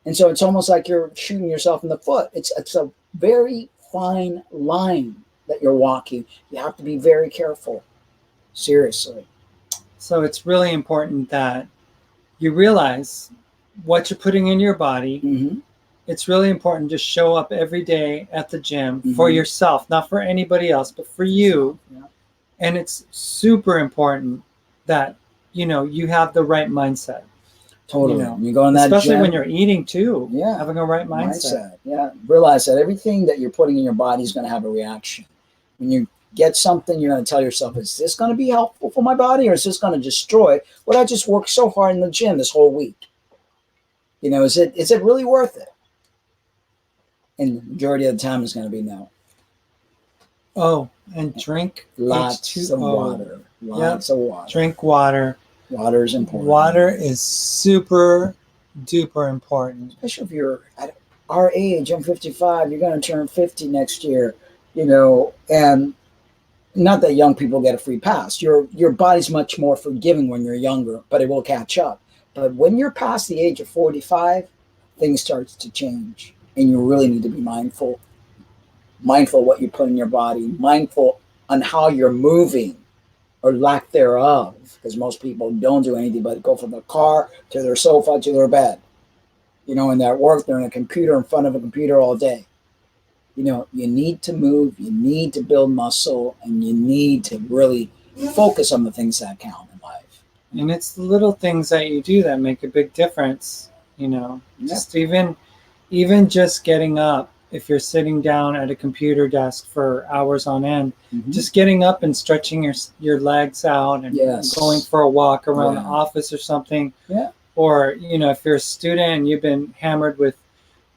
And so it's almost like you're shooting yourself in the foot. It's a very fine line that you're walking. You have to be very careful. Seriously. So it's really important that you realize what you're putting in your body. Mm-hmm. It's really important to show up every day at the gym for Mm-hmm. yourself, not for anybody else, but for you. Yeah. And it's super important that, you have the right mindset, Totally. When you go in that especially gym, when you're eating too, yeah, having a right mindset. Yeah. Realize that everything that you're putting in your body is going to have a reaction. When you get something, you're going to tell yourself, is this going to be helpful for my body or is this going to destroy what I just worked so hard in the gym this whole week? Is it really worth it? And the majority of the time it's going to be no. Oh, and drink Lots of H2O. water. Lots of water. Drink water. Water is important. Water is super duper important. Especially if you're at our age. I'm 55. You're going to turn 50 next year. And not that young people get a free pass. Your body's much more forgiving when you're younger, but it will catch up. But when you're past the age of 45, things start to change, and you really need to be mindful of what you put in your body, mindful on how you're moving or lack thereof, because most people don't do anything but go from the car to their sofa to their bed. And at work, they're in a computer in front of a computer all day. You need to move, you need to build muscle, and you need to really focus on the things that count in life. And it's the little things that you do that make a big difference. Just even just getting up. If you're sitting down at a computer desk for hours on end, just getting up and stretching your legs out and going for a walk around the office or something. Yeah. Or, if you're a student and you've been hammered with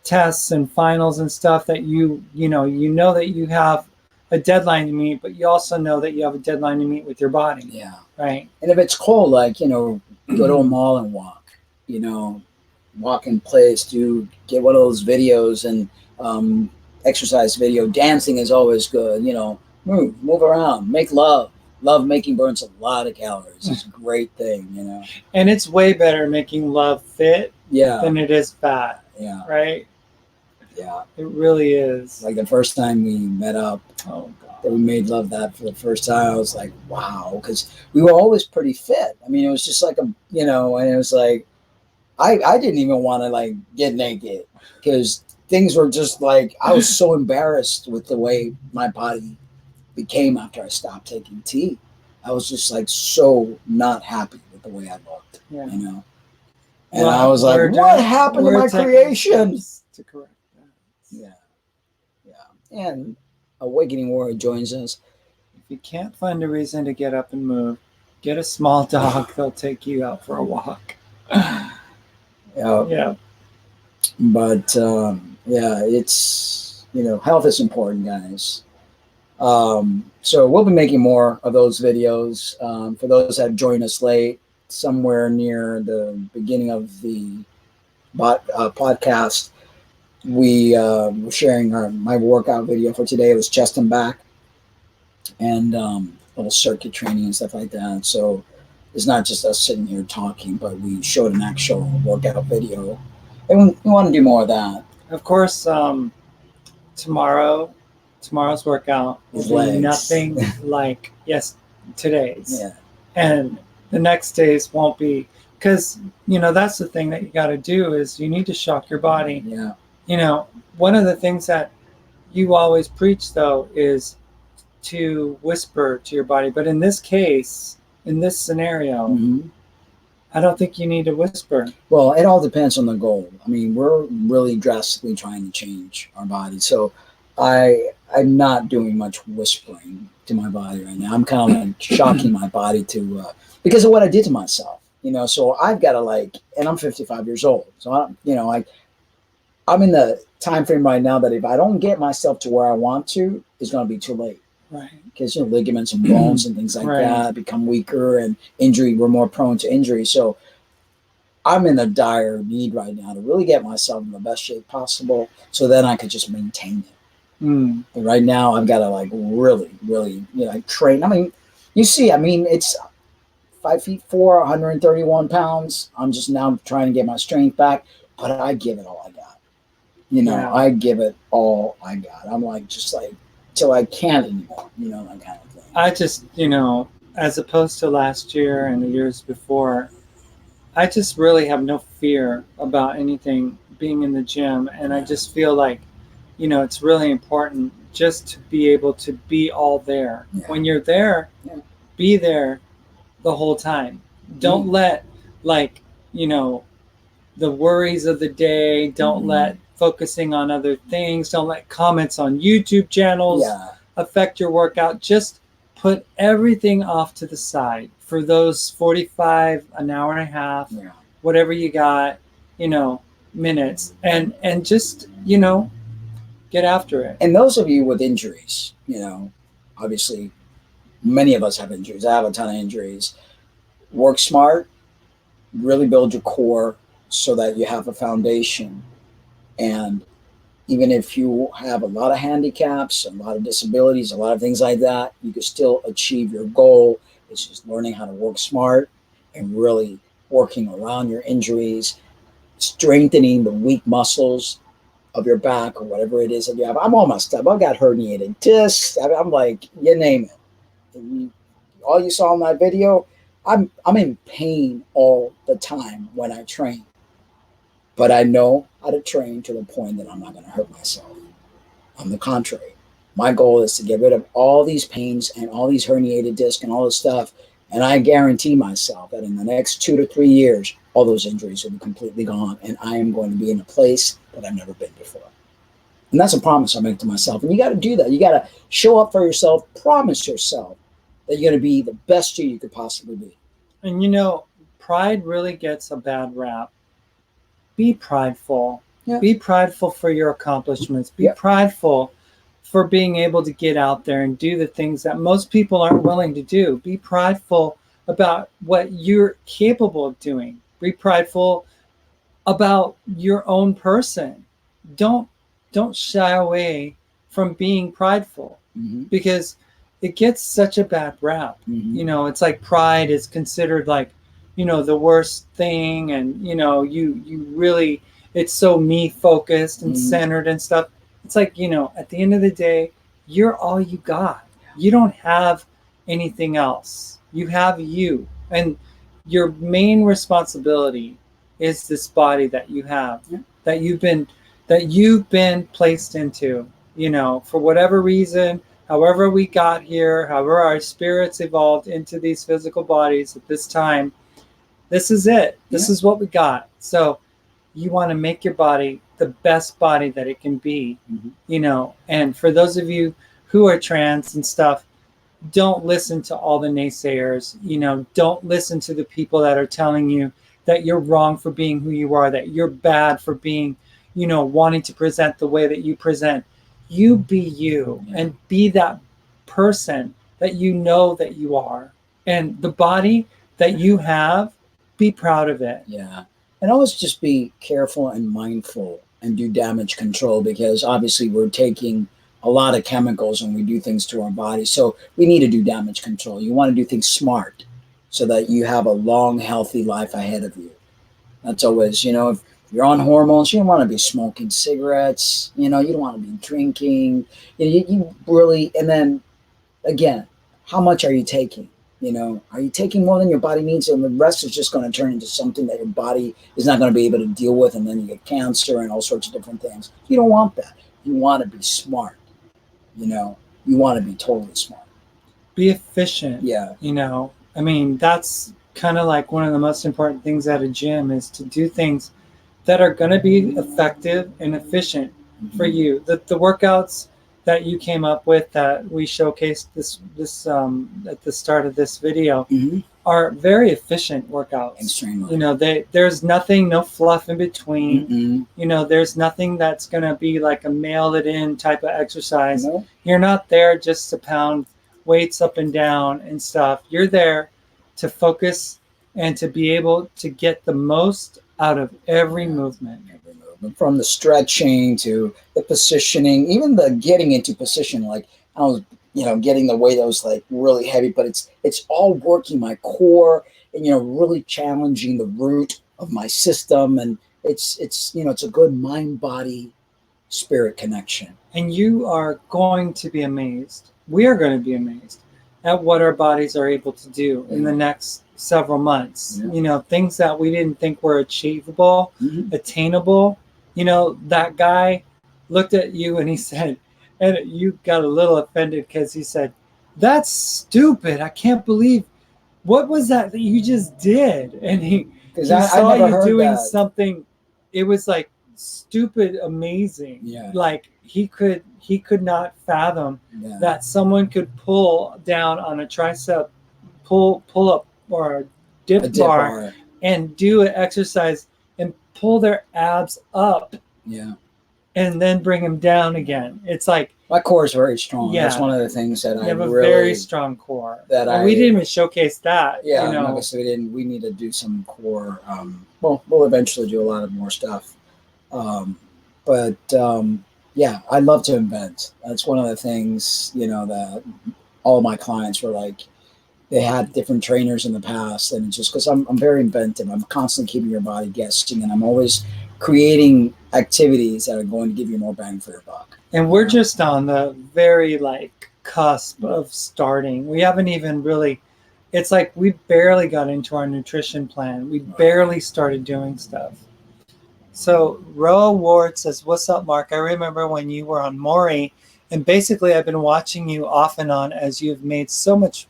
tests and finals and stuff that you know that you have a deadline to meet, but you also know that you have a deadline to meet with your body. Yeah. Right. And if it's cold, like, go to a mall and walk, walk in place, get one of those videos and exercise video. Dancing is always good, move around, make love. Love making burns a lot of calories. It's a great thing, And it's way better making love fit than it is fat. Yeah. Right? Yeah. It really is. Like the first time we met up, oh God, that we made love that for the first time, I was like, wow, because we were always pretty fit. I mean, it was just like and it was like, I didn't even want to like get naked because things were just like, I was so embarrassed with the way my body became after I stopped taking tea. I was just like so not happy with the way I looked, And I was like, what happened to my creation? To correct that. Yeah. And Awakening Warrior joins us. If you can't find a reason to get up and move, get a small dog. They'll take you out for a walk. Yeah. But it's health is important, guys. So we'll be making more of those videos. For those that joined us late, somewhere near the beginning of the podcast, we were sharing my workout video for today. It was chest and back, and little circuit training and stuff like that. So It's not just us sitting here talking, but we showed an actual workout video, and we want to do more of that. Of course, tomorrow, tomorrow's workout will His be legs. nothing like today's, Yeah. and the next days won't be, because that's the thing that you got to do is you need to shock your body. Yeah. One of the things that you always preach though is to whisper to your body, but in this case, in this scenario, Mm-hmm. I don't think you need to whisper. Well, it all depends on the goal. I mean, we're really drastically trying to change our body, so I'm not doing much whispering to my body right now. I'm kind of like shocking my body to because of what I did to myself. So I've got to and I'm 55 years old, so I'm in the time frame right now that if I don't get myself to where I want to, it's going to be too late. Right. Because ligaments and bones and things like Right. that become weaker, and injury. We're more prone to injury. So I'm in a dire need right now to really get myself in the best shape possible, so then I could just maintain it. Mm. But right now, I've got to really, really, train. I mean, you see, it's 5'4", 131 pounds. I'm just now trying to get my strength back, but I give it all I got. Yeah. I give it all I got. I'm just till I can't anymore. That kind of thing. I just, as opposed to last year and the years before, I just really have no fear about anything being in the gym. And I just feel like, it's really important just to be able to be all there. Yeah. When you're there, be there the whole time. Don't let, the worries of the day, don't let focusing on other things, don't let comments on YouTube channels affect your workout. Just put everything off to the side for those 45, an hour and a half, whatever you got, minutes, and just, get after it. And those of you with injuries, obviously many of us have injuries. I have a ton of injuries. Work smart, really build your core so that you have a foundation. And even if you have a lot of handicaps, a lot of disabilities, a lot of things like that, you can still achieve your goal. It's just learning how to work smart and really working around your injuries, strengthening the weak muscles of your back or whatever it is that you have. I'm all messed up. I've got herniated discs. I'm you name it. All you saw in that video, I'm in pain all the time when I train. But I know how to train to the point that I'm not going to hurt myself. On the contrary, my goal is to get rid of all these pains and all these herniated discs and all this stuff. And I guarantee myself that in the next 2 to 3 years, all those injuries will be completely gone. And I am going to be in a place that I've never been before. And that's a promise I make to myself. And you got to do that. You got to show up for yourself, promise yourself that you're going to be the best you could possibly be. And pride really gets a bad rap. Be prideful. Yeah. Be prideful for your accomplishments. Be prideful for being able to get out there and do the things that most people aren't willing to do. Be prideful about what you're capable of doing. Be prideful about your own person. Don't shy away from being prideful, because it gets such a bad rap. It's like pride is considered like, the worst thing, and you really, it's so me focused and centered and stuff. It's like, at the end of the day, you're all you got. You don't have anything else. You have you, and your main responsibility is this body that you have, that you've been placed into, for whatever reason, however we got here, however our spirits evolved into these physical bodies at this time. This is it. This is what we got. So you want to make your body the best body that it can be, and for those of you who are trans and stuff, don't listen to all the naysayers. Don't listen to the people that are telling you that you're wrong for being who you are, that you're bad for being, wanting to present the way that you present. You be you, and be that person that that you are. And the body that you have, be proud of it. Yeah. And always just be careful and mindful and do damage control, because obviously we're taking a lot of chemicals when we do things to our body. So we need to do damage control. You want to do things smart. so that you have a long, healthy life ahead of you. That's always, if you're on hormones, you don't want to be smoking cigarettes, you don't want to be drinking. You really, and then again, how much are you taking? Are you taking more than your body needs, and the rest is just going to turn into something that your body is not going to be able to deal with, and then you get cancer and all sorts of different things. You don't want that. You want to be smart. You want to be totally smart. Be efficient. Yeah. I mean, that's kind of like one of the most important things at a gym is to do things that are going to be effective and efficient for you. The workouts that you came up with that we showcased this at the start of this video are very efficient workouts. Extremely. There's nothing, no fluff in between. There's nothing that's going to be like a mail it in type of exercise. No. You're not there just to pound weights up and down and stuff. You're there to focus and to be able to get the most out of every movement. From the stretching to the positioning, even the getting into position, like I was, getting the weight that was like really heavy, but it's all working my core and, really challenging the root of my system. And it's a good mind, body, spirit connection. And you are going to be amazed. We are going to be amazed at what our bodies are able to do in the next several months. Things that we didn't think were achievable, attainable. That guy looked at you and he said, and you got a little offended because he said, "That's stupid. I can't believe, what was that you just did?" And he saw you doing something. It was like stupid amazing. Like he could not fathom that someone could pull down on a tricep pull up or a dip bar and do an exercise and pull their abs up and then bring them down again. It's like my core is very strong. That's one of the things that I have a really, very strong core. That we didn't even showcase that. Obviously we didn't. We need to do some core. We'll eventually do a lot of more stuff. I love to invent. That's one of the things, that all of my clients were like, they had different trainers in the past, and it's just because I'm very inventive. I'm constantly keeping your body guessing, and I'm always creating activities that are going to give you more bang for your buck. And we're just on the very cusp of starting. We haven't even really, it's like we barely got into our nutrition plan. We barely started doing stuff. So Roa Ward says, "What's up, Mark? I remember when you were on Maury, and basically I've been watching you off and on as you've made so much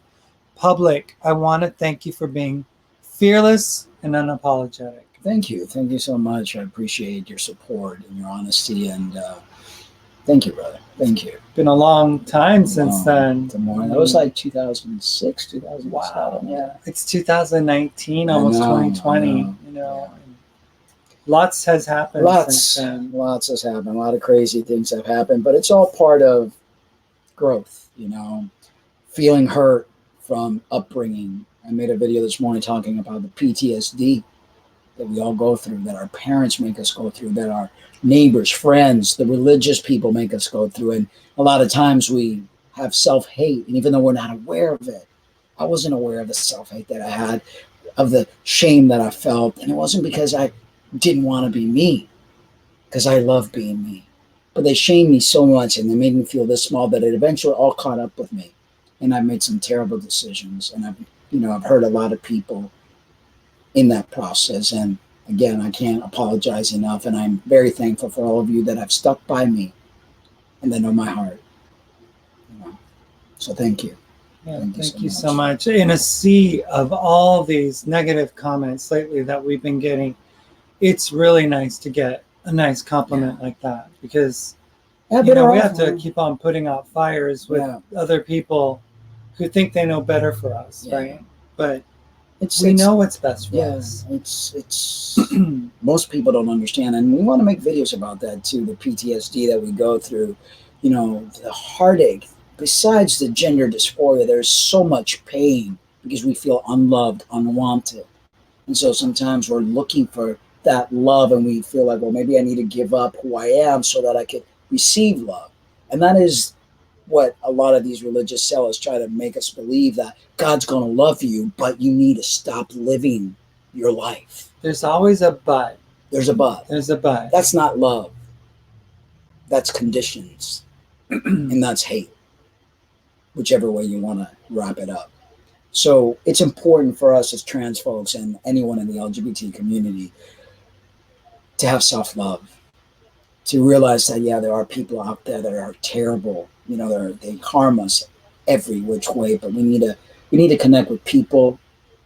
public. I want to thank you for being fearless and unapologetic." Thank you. Thank you so much. I appreciate your support and your honesty. And thank you, brother. Thank you. Been a long time since then. That was like 2006, 2007. Wow. Yeah. It's 2019, almost 2020. Lots has happened since then. Lots has happened. A lot of crazy things have happened, but it's all part of growth, feeling hurt from upbringing. I made a video this morning talking about the PTSD that we all go through, that our parents make us go through, that our neighbors, friends, the religious people make us go through. And a lot of times we have self-hate, and even though we're not aware of it, I wasn't aware of the self-hate that I had, of the shame that I felt. And it wasn't because I didn't want to be me, because I love being me. But they shamed me so much, and they made me feel this small, that it eventually all caught up with me. And I've made some terrible decisions, and I've hurt a lot of people in that process. And again, I can't apologize enough. And I'm very thankful for all of you that have stuck by me and that know my heart. So thank you. Yeah, thank you so much. In a sea of all these negative comments lately that we've been getting, it's really nice to get a nice compliment like that, because we have to keep on putting out fires with other people who think they know better for us, right? But we know what's best for us. It's most people don't understand, and we want to make videos about that too. The PTSD that we go through, the heartache. Besides the gender dysphoria, there's so much pain because we feel unloved, unwanted, and so sometimes we're looking for that love, and we feel like, well, maybe I need to give up who I am so that I could receive love, and that is what a lot of these religious sellers try to make us believe, that God's going to love you, but you need to stop living your life. There's always a but. There's a but. There's a but. That's not love. That's conditions. And that's hate, whichever way you want to wrap it up. So it's important for us as trans folks and anyone in the LGBT community to have self-love, to realize that, yeah, there are people out there that are terrible. You know, they harm us every which way, but we need to connect with people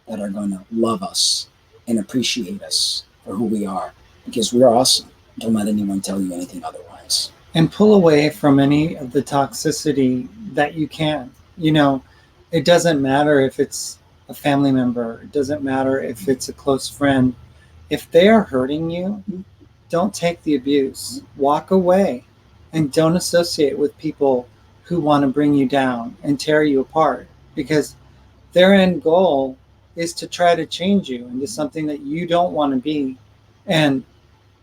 that are going to love us and appreciate us for who we are, because we're awesome. Don't let anyone tell you anything otherwise. And pull away from any of the toxicity that you can. You know, it doesn't matter if it's a family member. It doesn't matter if it's a close friend. If they are hurting you, don't take the abuse. Walk away and don't associate with people who want to bring you down and tear you apart, because their end goal is to try to change you into something that you don't want to be. And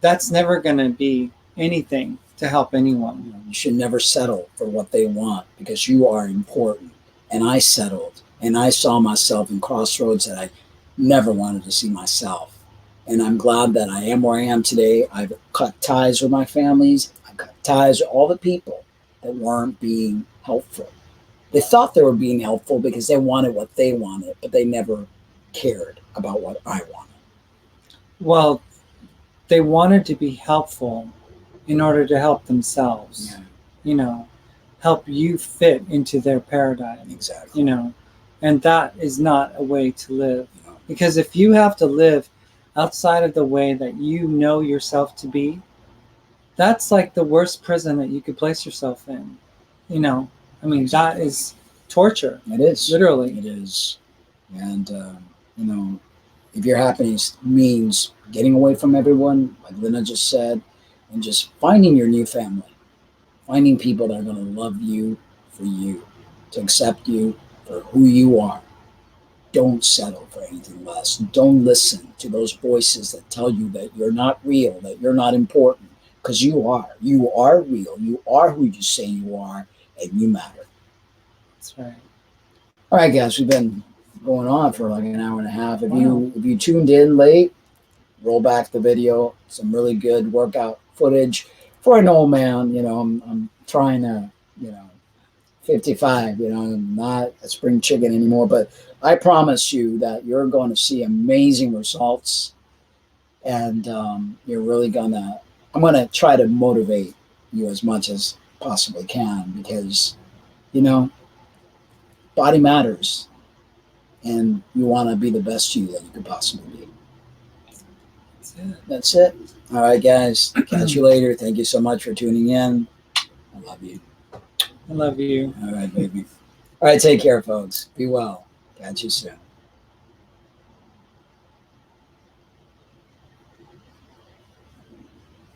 that's never going to be anything to help anyone. You should never settle for what they want, because you are important. And I settled, and I saw myself in crossroads that I never wanted to see myself. And I'm glad that I am where I am today. I've cut ties with my families. I cut ties with all the people that weren't being helpful. They thought they were being helpful because they wanted what they wanted, but they never cared about what I wanted. Well, they wanted to be helpful in order to help themselves. Yeah. You know, help you fit into their paradigm. Exactly. You know, and that is not a way to live. No. Because if you have to live outside of the way that you know yourself to be, that's like the worst prison that you could place yourself in. You know, I mean, Exactly. that is torture. It is. Literally. It is. And, you know, if your happiness means getting away from everyone, like Lena just said, and just finding your new family, finding people that are going to love you for you, to accept you for who you are. Don't settle for anything less. Don't listen to those voices that tell you that you're not real, that you're not important, because you are. You are real. You are who you say you are, and you matter. That's right. All right, guys, we've been going on for like an hour and a half. If Wow. you tuned in late, roll back the video. Some really good workout footage for an old man. You know, I'm trying to, 55. I'm not a spring chicken anymore, but I promise you that you're going to see amazing results, and you're really gonna. I'm gonna try to motivate you as much as possibly can, because body matters, and you want to be the best you that you could possibly be. That's it. That's it. All right, guys. Catch you later. Thank you so much for tuning in. I love you. I love you. All right, baby. All right, take care, folks. Be well. Catch you soon.